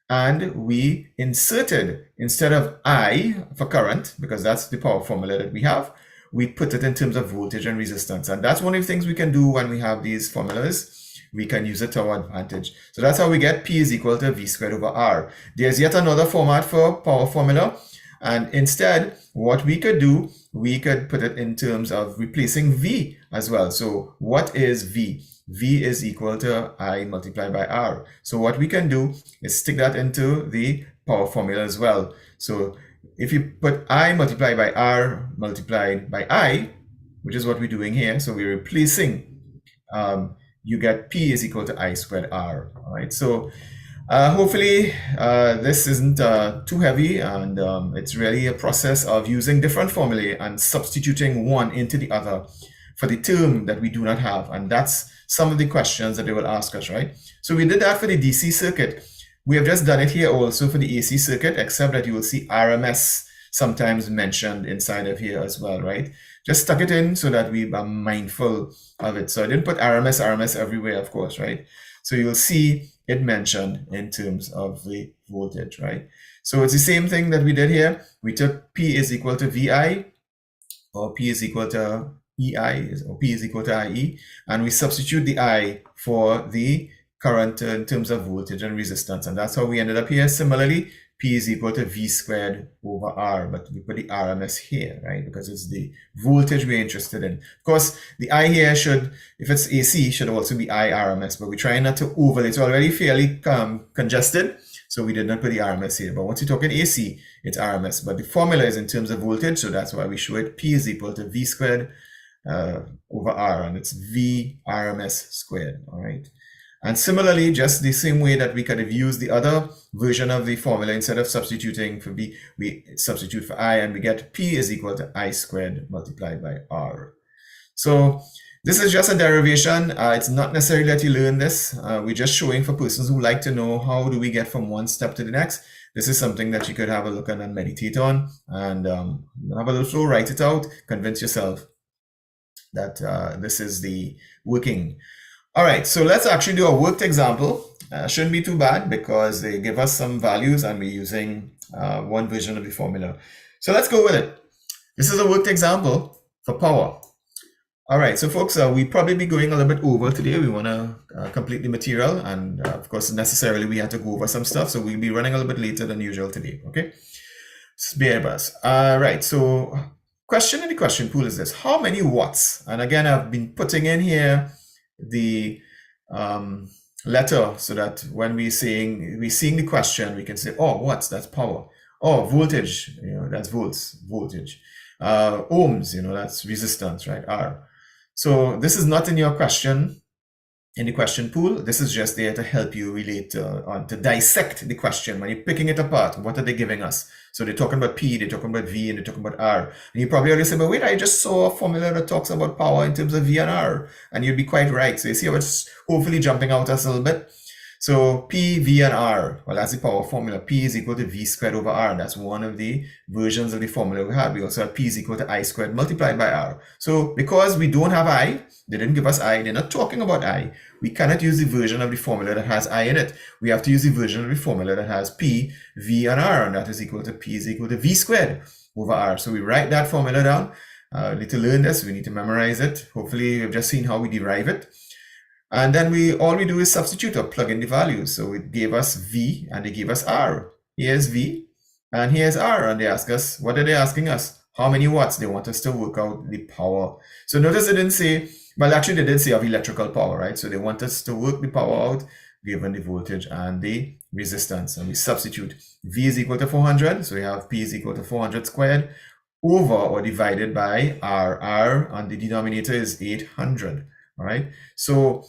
and we inserted, instead of I for current, because that's the power formula that we have, we put it in terms of voltage and resistance. And that's one of the things we can do when we have these formulas. We can use it to our advantage. So that's how we get P is equal to V squared over R. There's yet another format for power formula. And instead, what we could do, we could put it in terms of replacing V as well. So what is V? V is equal to I multiplied by R. So what we can do is stick that into the power formula as well. So if you put I multiplied by R multiplied by I, which is what we're doing here, so we're replacing, you get P is equal to I squared R. All right. So hopefully this isn't too heavy, and it's really a process of using different formulae and substituting one into the other for the term that we do not have. And that's some of the questions that they will ask us, right? So we did that for the DC circuit. We have just done it here also for the AC circuit, except that you will see RMS sometimes mentioned inside of here as well, right? Just stuck it in so that we are mindful of it. So I didn't put RMS everywhere, of course, right? So you'll see it mentioned in terms of the voltage, right? So it's the same thing that we did here. We took P is equal to VI, or P is equal to EI, or P is equal to IE, and we substitute the I for the current in terms of voltage and resistance, and that's how we ended up here. Similarly, P is equal to V squared over R, but we put the RMS here, right? Because it's the voltage we're interested in. Of course, the I here should, if it's AC, should also be I RMS, but we're trying not to overlay. It's already fairly congested, so we did not put the RMS here. But once you're talking AC, it's RMS. But the formula is in terms of voltage, so that's why we show it. P is equal to V squared over R, and it's V RMS squared, all right? And similarly, just the same way that we could have used the other version of the formula, instead of substituting for V, we substitute for I, and we get P is equal to I squared multiplied by R. So this is just a derivation. It's not necessary that you learn this. We're just showing for persons who like to know how do we get from one step to the next. This is something that you could have a look at and meditate on, and have a little flow, write it out, convince yourself that this is the working. All right, so let's actually do a worked example. Shouldn't be too bad because they give us some values and we're using one version of the formula. So let's go with it. This is a worked example for power. All right, so folks, we probably be going a little bit over today. We want to complete the material, and of course, necessarily we had to go over some stuff, so we'll be running a little bit later than usual today, okay? Bear with us. All right, so question in the question pool is this: how many watts? And again, I've been putting in here the letter so that when we're seeing the question, we can say, oh, watts, that's power. Oh, voltage, that's volts, voltage. Ohms, that's resistance, right? R. So this is not in your question, in the question pool. This is just there to help you relate on to dissect the question. When you're picking it apart, what are they giving us? So they're talking about P, they're talking about V, and they're talking about R. And you probably already say, but wait, I just saw a formula that talks about power in terms of V and R. And you'd be quite right. So you see how it's hopefully jumping out us a little bit. So P, V, and R, well, that's the power formula. P is equal to V squared over R. That's one of the versions of the formula we had. We also have P is equal to I squared multiplied by R. So because we don't have I, they didn't give us I, they're not talking about I, we cannot use the version of the formula that has I in it. We have to use the version of the formula that has P, V, and R, and that is equal to P is equal to V squared over R. So we write that formula down. We need to learn this, we need to memorize it. Hopefully you've just seen how we derive it. And then all we do is substitute or plug in the values. So it gave us V and they gave us R. Here's V and here's R. And they ask us, what are they asking us? How many watts? They want us to work out the power. So notice they didn't say, well, actually they did say of electrical power, right? So they want us to work the power out given the voltage and the resistance. And we substitute. V is equal to 400. So we have P is equal to 400 squared over or divided by R. R and the denominator is 800. All right. So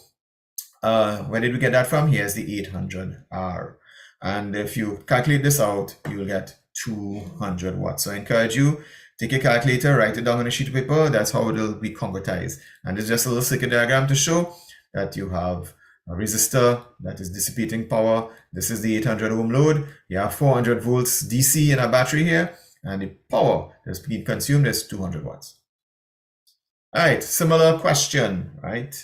where did we get that from? Here's the 800 R. And if you calculate this out, you will get 200 watts. So I encourage you, take your calculator, write it down on a sheet of paper. That's how it will be concretized. And it's just a little circuit diagram to show that you have a resistor that is dissipating power. This is the 800 ohm load. You have 400 volts DC in a battery here. And the power that's being consumed is 200 watts. All right, similar question, right?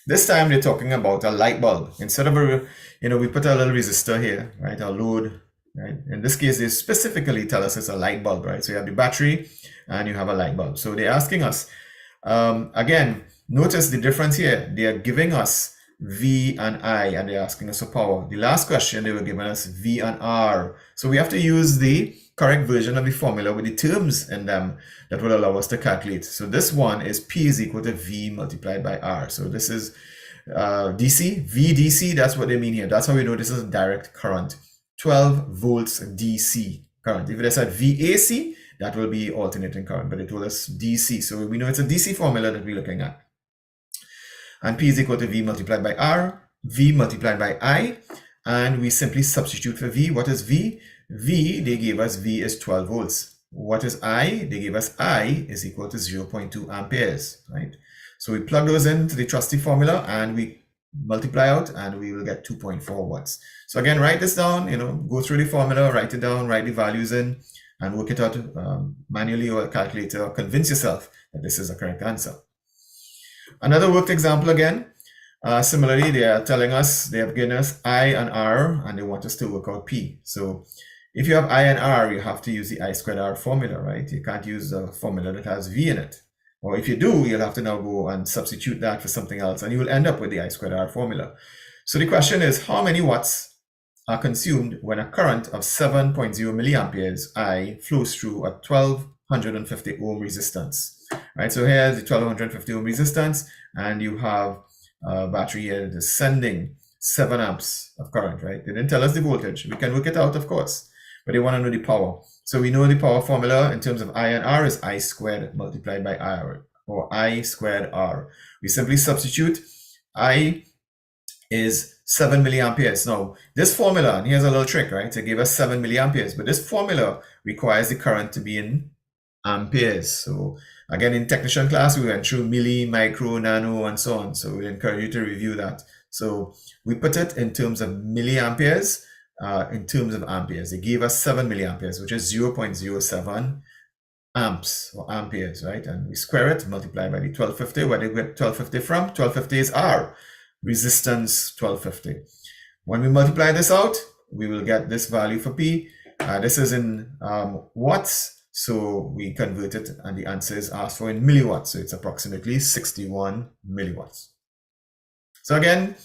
This time they're talking about a light bulb. Instead of we put a little resistor here, right? A load, right? In this case, they specifically tell us it's a light bulb, right? So you have the battery and you have a light bulb. So they're asking us, again, notice the difference here. They are giving us V and I, and they're asking us for power. The last question, they were giving us V and R. So we have to use the correct version of the formula with the terms in them that will allow us to calculate. So this one is P is equal to V multiplied by R. So this is DC, VDC, that's what they mean here. That's how we know this is a direct current. 12 volts DC current. If it said VAC, that will be alternating current, but it told us DC. So we know it's a DC formula that we're looking at. And P is equal to V multiplied by R, V multiplied by I, and we simply substitute for V. What is V? V, they gave us V is 12 volts. What is I? They gave us I is equal to 0.2 amperes, right? So we plug those into the trusty formula and we multiply out and we will get 2.4 watts. So again, write this down, go through the formula, write it down, write the values in and work it out manually or a calculator, or convince yourself that this is the correct answer. Another worked example again. Similarly, they are telling us, they have given us I and R and they want us to work out P. So If you have I and R, you have to use the I squared R formula, right? You can't use a formula that has V in it. Or if you do, you'll have to now go and substitute that for something else, and you will end up with the I squared R formula. So the question is, how many watts are consumed when a current of 7.0 milliamperes I flows through a 1250 ohm resistance, right? So here's the 1250 ohm resistance, and you have a battery here that is sending 7 amps of current, right? They didn't tell us the voltage. We can work it out, of course, but they want to know the power. So we know the power formula in terms of I and R is I squared multiplied by R, or I squared R. We simply substitute. I is 7 milliamperes. Now, this formula, and here's a little trick, right? To give us 7 milliamperes, but this formula requires the current to be in amperes. So again, in technician class, we went through milli, micro, nano, and so on. So we encourage you to review that. So we put it in terms of milliamperes, in terms of amperes. They gave us 7 milliamperes, which is 0.07 amps or amperes, right? And we square it, multiply by the 1250. Where did we get 1250 from? 1250 is R, resistance 1250. When we multiply this out, we will get this value for P. This is in watts, so we convert it, and the answer is asked for in milliwatts. So it's approximately 61 milliwatts. So again,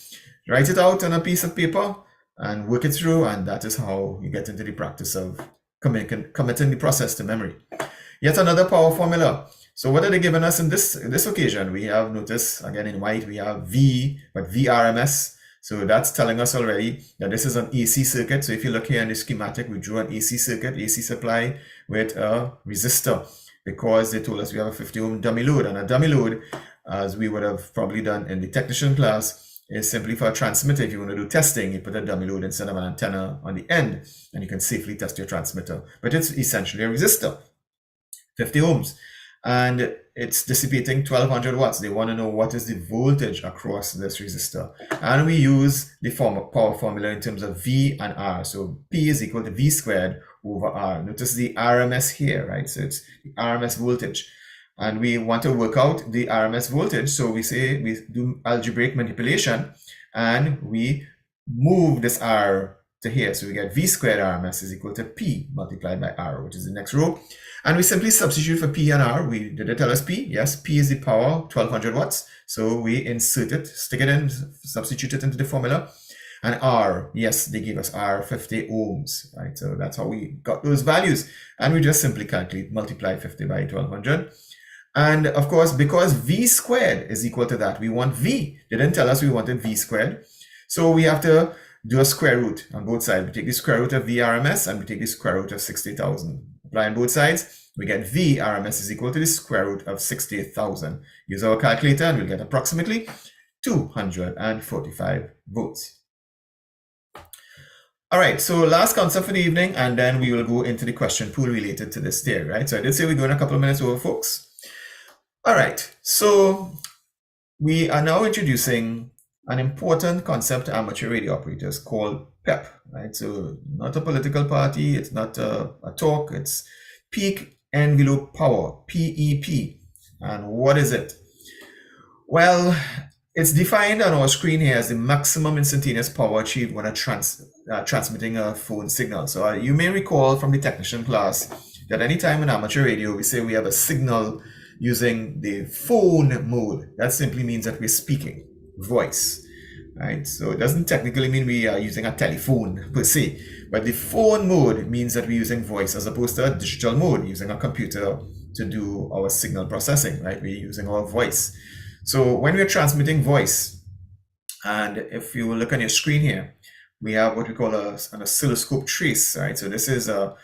write it out on a piece of paper and work it through, and that is how you get into the practice of committing the process to memory. Yet another power formula. So what are they giving us in this occasion? We have, notice again in white, we have V, but VRMS. So that's telling us already that this is an AC circuit. So if you look here in the schematic, we drew an AC circuit, AC supply with a resistor, because they told us we have a 50 ohm dummy load. And a dummy load, as we would have probably done in the technician class, is simply for a transmitter. If you want to do testing, you put a dummy load instead of an antenna on the end, and you can safely test your transmitter. But it's essentially a resistor, 50 ohms. And it's dissipating 1200 watts. They want to know what is the voltage across this resistor. And we use the power formula in terms of V and R. So P is equal to V squared over R. Notice the RMS here, right? So it's the RMS voltage. And we want to work out the RMS voltage. So we say we do algebraic manipulation, and we move this R to here. So we get V squared RMS is equal to P multiplied by R, which is the next row. And we simply substitute for P and R. Did it tell us P? Yes, P is the power, 1200 watts. So we insert it, stick it in, substitute it into the formula. And R, yes, they gave us R, 50 ohms, right? So that's how we got those values. And we just simply calculate, multiply 50 by 1200. And of course, because V squared is equal to that, we want V. They didn't tell us we wanted V squared. So we have to do a square root on both sides. We take the square root of VRMS and we take the square root of 60,000. Apply on both sides, we get VRMS is equal to the square root of 68,000. Use our calculator and we'll get approximately 245 volts. All right, so last concept for the evening, and then we will go into the question pool related to this theory, right? So I did say we're going a couple of minutes over, folks. All right, so we are now introducing an important concept to amateur radio operators called PEP, right? So not a political party, it's not a talk, it's peak envelope power, PEP. And what is it? Well, it's defined on our screen here as the maximum instantaneous power achieved when transmitting a phone signal. So you may recall from the technician class that anytime in amateur radio, we say we have a signal using the phone mode. That simply means that we're speaking, voice, right? So it doesn't technically mean we are using a telephone per se, but the phone mode means that we're using voice as opposed to a digital mode, using a computer to do our signal processing, right? We're using our voice. So when we're transmitting voice, and if you look on your screen here, we have what we call an oscilloscope trace, right? So this is a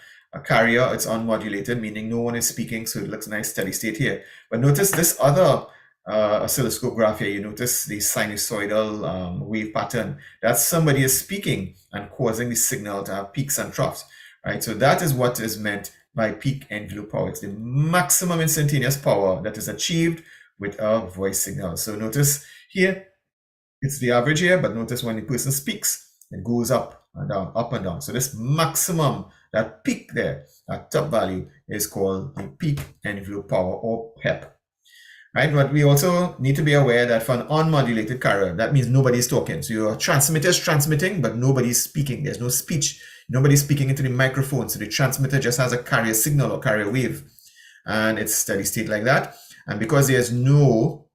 carrier, it's unmodulated, meaning no one is speaking, so it looks nice steady state here. But notice this other oscilloscope graph here, you notice the sinusoidal wave pattern. That's somebody is speaking and causing the signal to have peaks and troughs, right? So that is what is meant by peak envelope power. It's the maximum instantaneous power that is achieved with a voice signal. So notice here, it's the average here, but notice when the person speaks, it goes up and down, up and down. So this maximum, that peak there, that top value is called the peak envelope power, or PEP. Right? But we also need to be aware that for an unmodulated carrier, that means nobody's talking. So your transmitter is transmitting, but nobody's speaking. There's no speech. Nobody's speaking into the microphone, so the transmitter just has a carrier signal or carrier wave, and it's steady state like that. And because there's no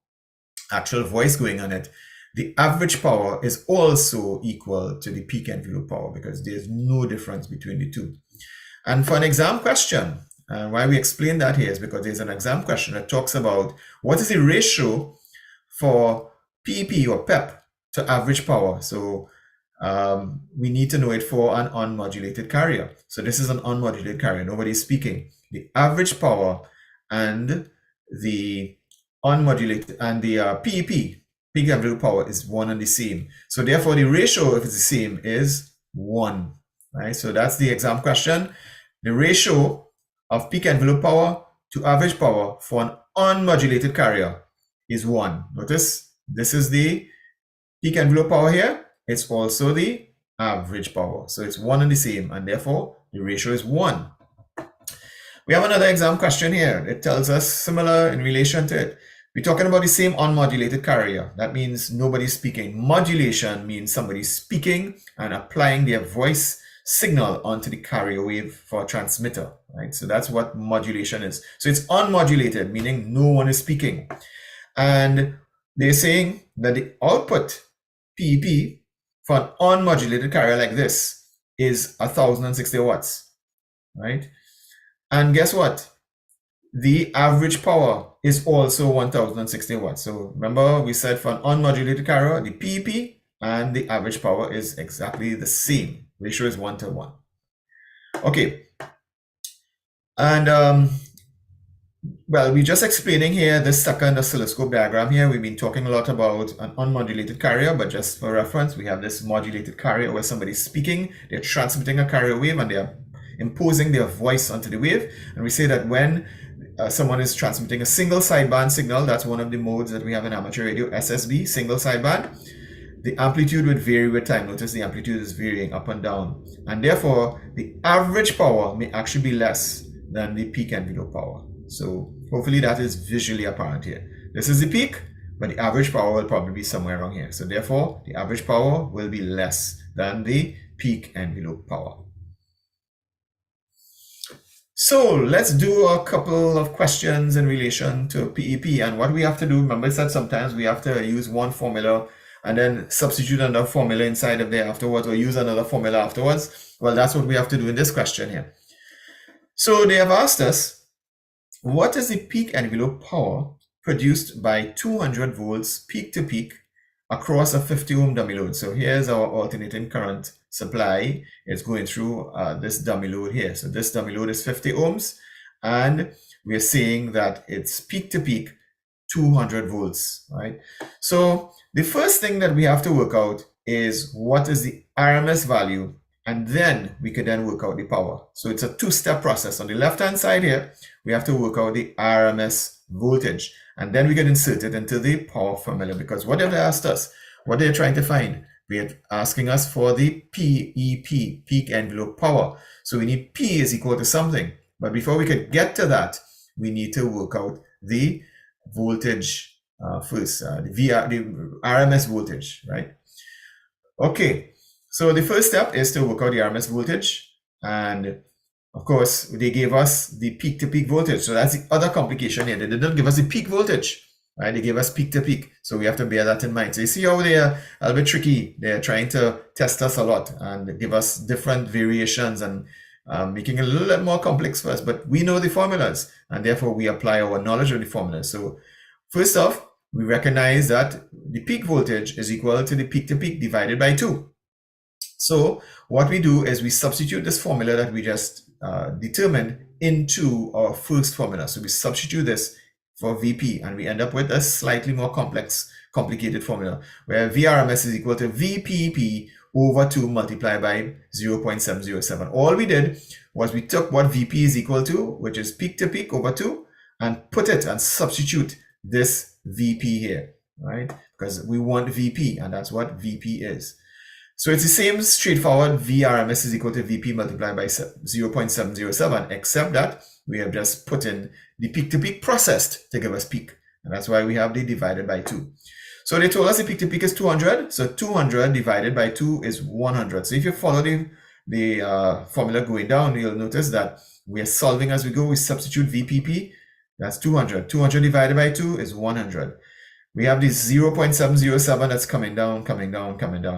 actual voice going on it, the average power is also equal to the peak envelope power because there's no difference between the two. And for an exam question, and why we explain that here is because there's an exam question that talks about what is the ratio for PEP or PEP to average power. So we need to know it for an unmodulated carrier. So this is an unmodulated carrier. Nobody's speaking. The average power and the unmodulated and the PEP, peak envelope power, is one and the same. So therefore, the ratio, if it's the same, is 1. Right? So that's the exam question. The ratio of peak envelope power to average power for an unmodulated carrier is 1. Notice this is the peak envelope power here. It's also the average power. So it's one and the same, and therefore the ratio is 1. We have another exam question here. It tells us similar in relation to it. We're talking about the same unmodulated carrier. That means nobody's speaking. Modulation means somebody's speaking and applying their voice signal onto the carrier wave for a transmitter, right? So that's what modulation is. So it's unmodulated, meaning no one is speaking. And they're saying that the output PEP for an unmodulated carrier like this is 1060 watts, right? And guess what? The average power is also 1060 watts. So remember, we said for an unmodulated carrier, the PEP and the average power is exactly the same. Ratio is 1 to 1. Okay. And well, we're just explaining here this second oscilloscope diagram here. We've been talking a lot about an unmodulated carrier, but just for reference, we have this modulated carrier where somebody's speaking, they're transmitting a carrier wave and they're imposing their voice onto the wave. And we say that when someone is transmitting a single sideband signal, that's one of the modes that we have in amateur radio, SSB, single sideband, the amplitude would vary with time. Notice the amplitude is varying up and down. And therefore, the average power may actually be less than the peak envelope power. So hopefully that is visually apparent here. This is the peak, but the average power will probably be somewhere around here. So therefore, the average power will be less than the peak envelope power. So let's do a couple of questions in relation to PEP. And what we have to do, remember I said sometimes we have to use one formula and then substitute another formula inside of there afterwards, or use another formula afterwards. Well, that's what we have to do in this question here. So they have asked us, what is the peak envelope power produced by 200 volts peak to peak across a 50 ohm dummy load? So here's our alternating current supply. It's going through this dummy load here. So this dummy load is 50 ohms, and we're saying that it's peak to peak 200 volts, right? So the first thing that we have to work out is what is the RMS value, and then we can then work out the power. So it's a two-step process. On the left-hand side here, we have to work out the RMS voltage, and then we can insert it into the power formula, because what they've asked us, what they're trying to find, they're asking us for the PEP, peak envelope power. So we need P is equal to something. But before we could get to that, we need to work out the voltage first, the RMS voltage, right? Okay, so the first step is to work out the RMS voltage, and of course they gave us the peak to peak voltage. So that's the other complication here. They didn't give us the peak voltage, right? They gave us peak to peak, so we have to bear that in mind. So you see how they are a little bit tricky. They're trying to test us a lot and give us different variations and making it a little bit more complex for us, but we know the formulas, and therefore we apply our knowledge of the formulas. So first off, we recognize that the peak voltage is equal to the peak to peak divided by 2. So what we do is we substitute this formula that we just determined into our first formula. So we substitute this for VP, and we end up with a slightly more complicated formula where VRMS is equal to VPP over 2 multiplied by 0.707. All we did was we took what VP is equal to, which is peak to peak over 2, and put it and substitute this VP here, right? Because we want VP, and that's what VP is. So it's the same straightforward VRMS is equal to VP multiplied by 0.707, except that we have just put in the peak to peak processed to give us peak. And that's why we have the divided by 2. So they told us the peak to peak is 200. So 200 divided by 2 is 100. So if you follow the the formula going down, you'll notice that we are solving as we go. We substitute VPP, that's 200. 200 divided by 2 is 100. We have this 0.707 that's coming down,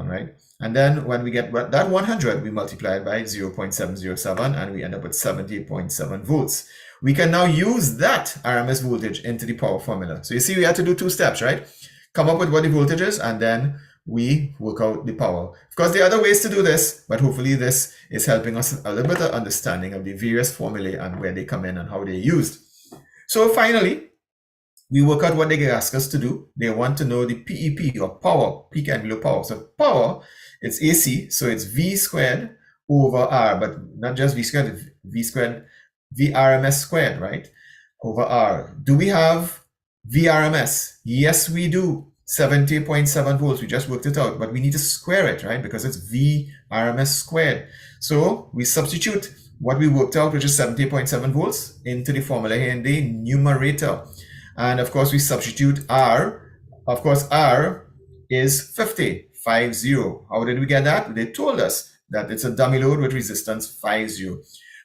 right? And then when we get that 100, we multiply it by 0.707 and we end up with 78.7 volts. We can now use that RMS voltage into the power formula. So you see we had to do 2 steps, right? Come up with what the voltage is and then we work out the power. Of course, there are other ways to do this, but hopefully this is helping us a little bit of understanding of the various formulae and where they come in and how they're used. So finally, we work out what they ask us to do. They want to know the PEP or power, peak envelope power. So power, it's AC, so it's V squared over R, but not just V squared, V squared, VRMS squared, right? Over R. Do we have VRMS? Yes, we do. 70.7 volts. We just worked it out, but we need to square it, right? Because it's VRMS squared. So we substitute what we worked out, which is 70.7 volts, into the formula here in the numerator. And of course, we substitute R. Of course, R is 50. How did we get that? They told us that it's a dummy load with resistance 50.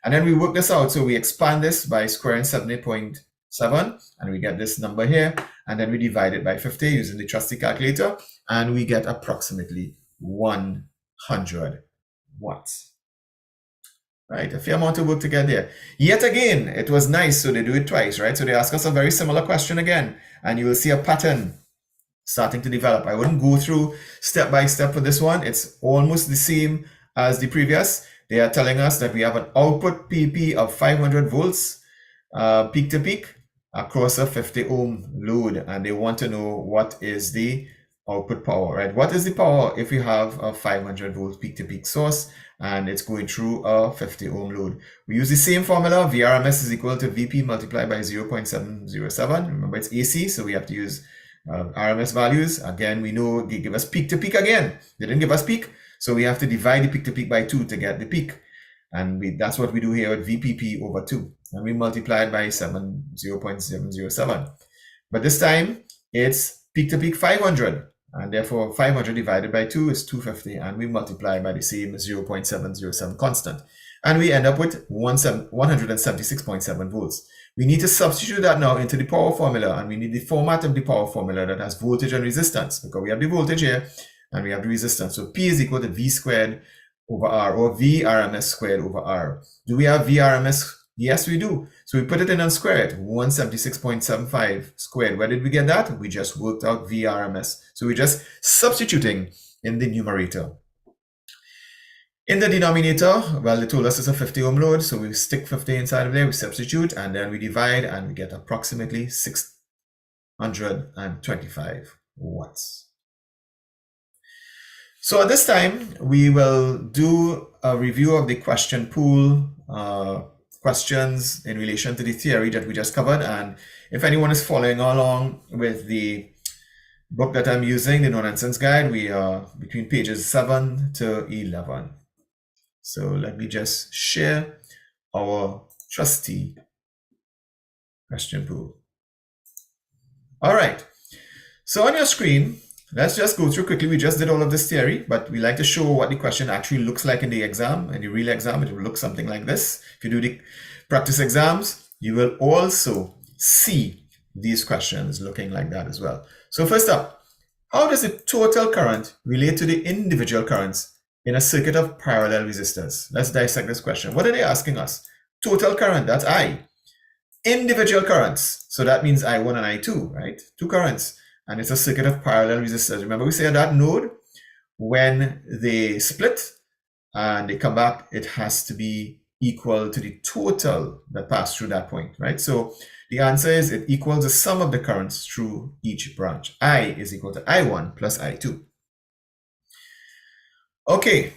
And then we work this out. So we expand this by squaring 70.7 and we get this number here. And then we divide it by 50 using the trusty calculator. And we get approximately 100 watts. Right, a fair amount of work to get there. Yet again, it was nice, so they do it twice, right? So they ask us a very similar question again, and you will see a pattern starting to develop. I wouldn't go through step by step for this one. It's almost the same as the previous. They are telling us that we have an output PP of 500 volts peak to peak across a 50 ohm load, and they want to know what is the output power, right? What is the power if you have a 500 volt peak to peak source and it's going through a 50 ohm load? We use the same formula. VRMS is equal to VP multiplied by 0.707. Remember, it's AC, so we have to use RMS values. Again, we know they give us peak to peak again. They didn't give us peak, so we have to divide the peak to peak by 2 to get the peak. And that's what we do here with VPP over 2. And we multiply it by 0.707. But this time, it's peak to peak 500. And therefore, 500 divided by 2 is 250. And we multiply by the same 0.707 constant. And we end up with 176.7 volts. We need to substitute that now into the power formula. And we need the format of the power formula that has voltage and resistance. Because we have the voltage here and we have the resistance. So P is equal to V squared over R, or VRMS squared over R. Do we have VRMS? Yes, we do. So we put it in and square it. 176.75 squared. Where did we get that? We just worked out VRMS. So we're just substituting in the numerator. In the denominator, well, they told us it's a 50 ohm load, so we stick 50 inside of there, we substitute, and then we divide, and we get approximately 625 watts. So at this time, we will do a review of the question pool, questions in relation to the theory that we just covered. And if anyone is following along with the book that I'm using, the No Nonsense Guide, we are between pages 7 to 11. So let me just share our trusty question pool. All right. So on your screen, let's just go through quickly. We just did all of this theory, but we like to show what the question actually looks like in the exam. In the real exam, it will look something like this. If you do the practice exams, you will also see these questions looking like that as well. So first up, how does the total current relate to the individual currents in a circuit of parallel resistors? Let's dissect this question. What are they asking us? Total current, that's I. Individual currents, so that means I1 and I2, right? Two currents. And it's a circuit of parallel resistors. Remember we said that node, when they split and they come back, it has to be equal to the total that passed through that point, right? So the answer is it equals the sum of the currents through each branch. I is equal to I1 plus I2. Okay.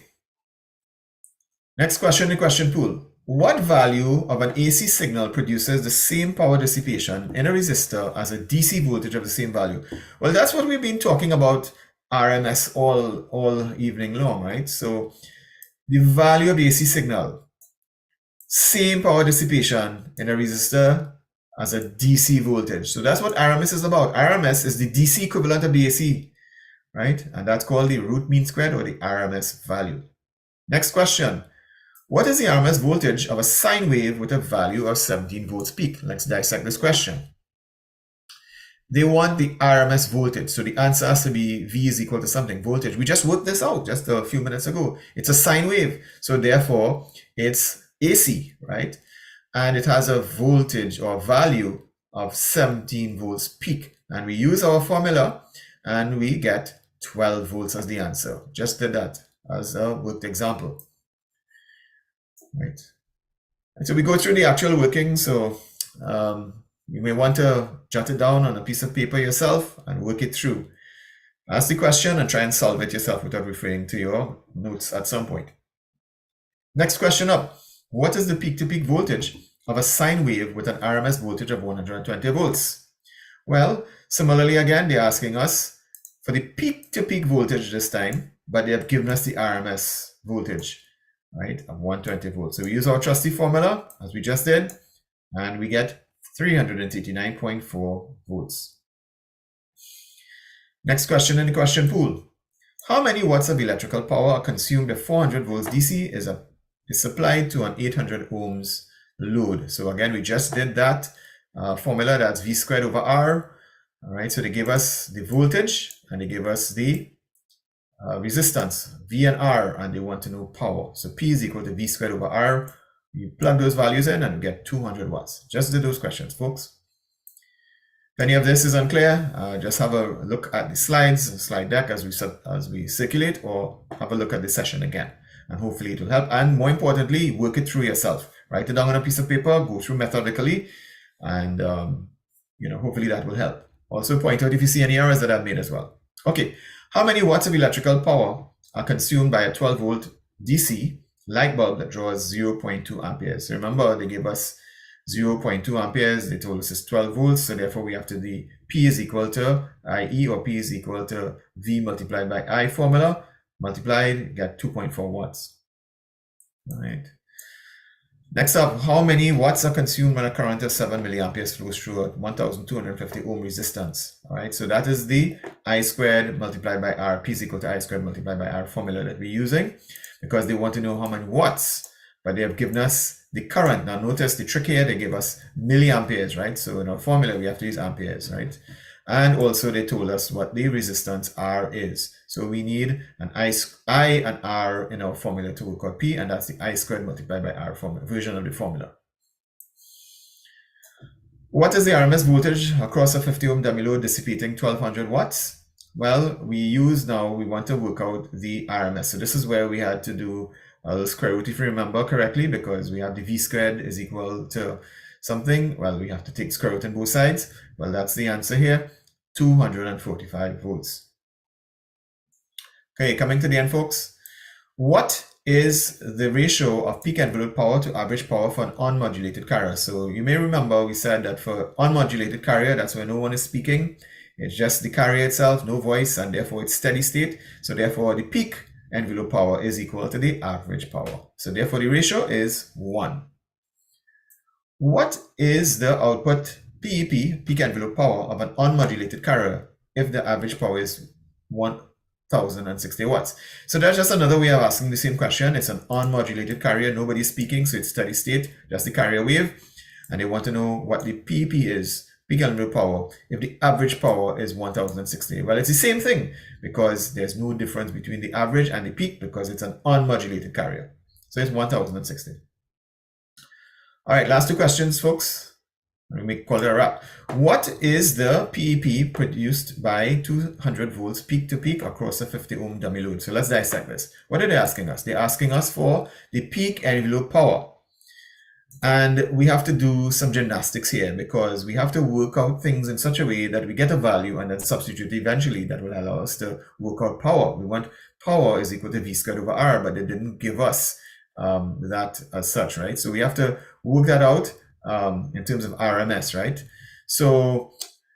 Next question, the question pool. What value of an AC signal produces the same power dissipation in a resistor as a DC voltage of the same value? Well, that's what we've been talking about RMS all evening long, right? So the value of the AC signal, same power dissipation in a resistor as a DC voltage. So that's what RMS is about. RMS is the DC equivalent of the AC, right? And that's called the root mean squared or the RMS value. Next question. What is the RMS voltage of a sine wave with a value of 17 volts peak? Let's dissect this question. They want the RMS voltage. So the answer has to be V is equal to something, voltage. We just worked this out just a few minutes ago. It's a sine wave. So therefore, it's AC, right? And it has a voltage or value of 17 volts peak. And we use our formula and we get 12 volts as the answer. Just did that as a worked example. Right. And so we go through the actual working. So you may want to jot it down on a piece of paper yourself and work it through. Ask the question and try and solve it yourself without referring to your notes at some point. Next question up. What is the peak-to-peak voltage of a sine wave with an RMS voltage of 120 volts? Well, similarly again, they're asking us for the peak-to-peak voltage this time, but they have given us the RMS voltage, right, of 120 volts. So we use our trusty formula, as we just did, and we get 389.4 volts. Next question in the question pool. How many watts of electrical power are consumed if 400 volts DC is supplied to an 800 ohms load? So again, we just did that formula. That's V squared over R. All right, so they give us the voltage and they give us the resistance, V and R, and they want to know power. So P is equal to V squared over R. You plug those values in and get 200 watts. Just did those questions, folks. If any of this is unclear, just have a look at the slides, slide deck as we circulate, or have a look at the session again, and hopefully it will help. And more importantly, work it through yourself. Write it down on a piece of paper, go through methodically, and hopefully that will help. Also point out if you see any errors that I've made as well. Okay, how many watts of electrical power are consumed by a 12 volt DC light bulb that draws 0.2 amperes? So remember, they gave us 0.2 amperes. They told us it's 12 volts. So therefore, we have to the P is equal to IE, or P is equal to V multiplied by I formula. Multiplied, get 2.4 watts. All right. Next up, how many watts are consumed when a current of 7 milliamperes flows through a 1250 ohm resistance? All right, so that is the I squared multiplied by R, P is equal to I squared multiplied by R formula that we're using, because they want to know how many watts, but they have given us the current. Now notice the trick here, they give us milliamperes, right? So in our formula, we have to use amperes, right? And also they told us what the resistance R is. So we need an I and R in our formula to work out P, and that's the I squared multiplied by R formula, version of the formula. What is the RMS voltage across a 50 ohm dummy load dissipating 1200 watts? Well, we want to work out the RMS. So this is where we had to do a little square root, if you remember correctly, because we have the V squared is equal to something. Well, we have to take square root on both sides. Well, that's the answer here, 245 volts. Okay, coming to the end, folks. What is the ratio of peak envelope power to average power for an unmodulated carrier? So you may remember we said that for unmodulated carrier, that's where no one is speaking. It's just the carrier itself, no voice, and therefore it's steady state. So therefore the peak envelope power is equal to the average power. So therefore the ratio is 1. What is the output PEP, peak envelope power, of an unmodulated carrier if the average power is 1060 watts? So that's just another way of asking the same question. It's an unmodulated carrier, nobody's speaking, so it's steady state, just the carrier wave. And they want to know what the PEP is, peak envelope power, if the average power is 1060. Well, it's the same thing, because there's no difference between the average and the peak, because it's an unmodulated carrier. So it's 1060. All right, last two questions, folks. Let me call it a wrap. What is the PEP produced by 200 volts peak to peak across a 50 ohm dummy load? So let's dissect this. What are they asking us? They're asking us for the peak envelope power. And we have to do some gymnastics here, because we have to work out things in such a way that we get a value and then substitute eventually that will allow us to work out power. We want power is equal to V squared over R, but they didn't give us that as such, right? So we have to work that out in terms of RMS, right? So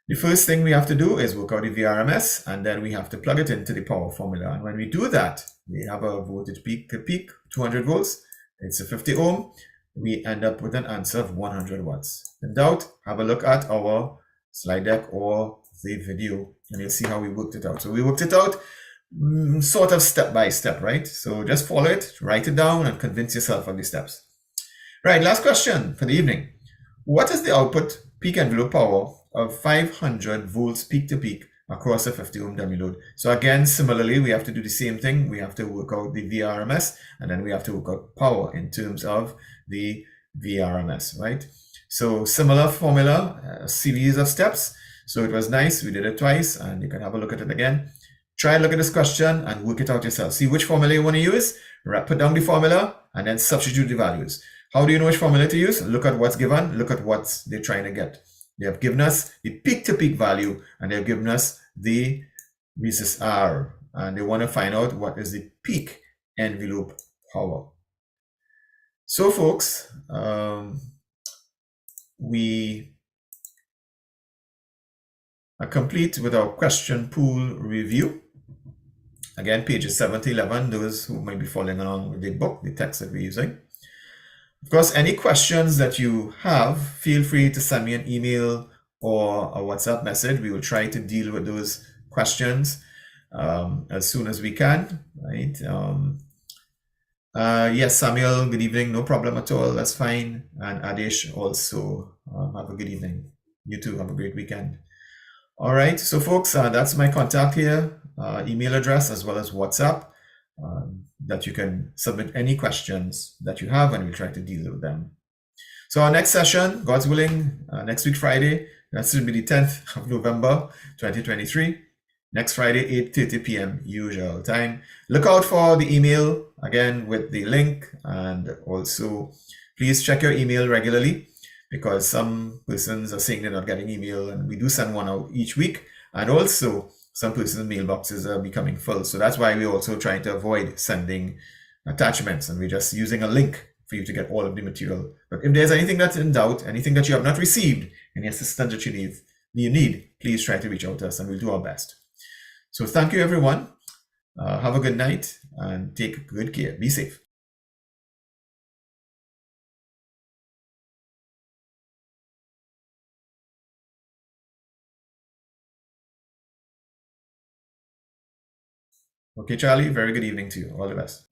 the first thing we have to do is work out the VRMS, and then we have to plug it into the power formula. And when we do that, we have a voltage peak to peak, 200 volts. It's a 50 ohm. We end up with an answer of 100 watts. In doubt, have a look at our slide deck or the video, and you'll see how we worked it out. So we worked it out sort of step by step, right? So just follow it, write it down, and convince yourself of the steps. Right, last question for the evening. What is the output peak envelope power of 500 volts peak to peak across a 50 ohm dummy load? So again, similarly, we have to do the same thing. We have to work out the VRMS, and then we have to work out power in terms of the VRMS, right? So similar formula, a series of steps. So it was nice. We did it twice, and you can have a look at it again. Try and look at this question and work it out yourself. See which formula you want to use, put down the formula, and then substitute the values. How do you know which formula to use? Look at what's given, look at what they're trying to get. They have given us the peak-to-peak value, and they've given us the resist R, and they want to find out what is the peak envelope power. So folks, we are complete with our question pool review. Again, pages 7 to 11, those who might be following along with the book, the text that we're using. Of course, any questions that you have, feel free to send me an email or a WhatsApp message. We will try to deal with those questions as soon as we can, right? Yes, Samuel, good evening. No problem at all. That's fine. And Adesh also, have a good evening. You too, have a great weekend. All right, so folks, that's my contact here, email address as well as WhatsApp, that you can submit any questions that you have and we'll try to deal with them. So our next session, God's willing, next week Friday, that should be the 10th of November 2023. Next Friday, 8:30 p.m. usual time. Look out for the email again with the link, and also please check your email regularly, because some persons are saying they're not getting email, and we do send one out each week. And also some persons' mailboxes are becoming full. So that's why we're also trying to avoid sending attachments, and we're just using a link for you to get all of the material. But if there's anything that's in doubt, anything that you have not received, any assistance that you need, please try to reach out to us and we'll do our best. So thank you, everyone. Have a good night and take good care. Be safe. Okay, Charlie, very good evening to you. All the best.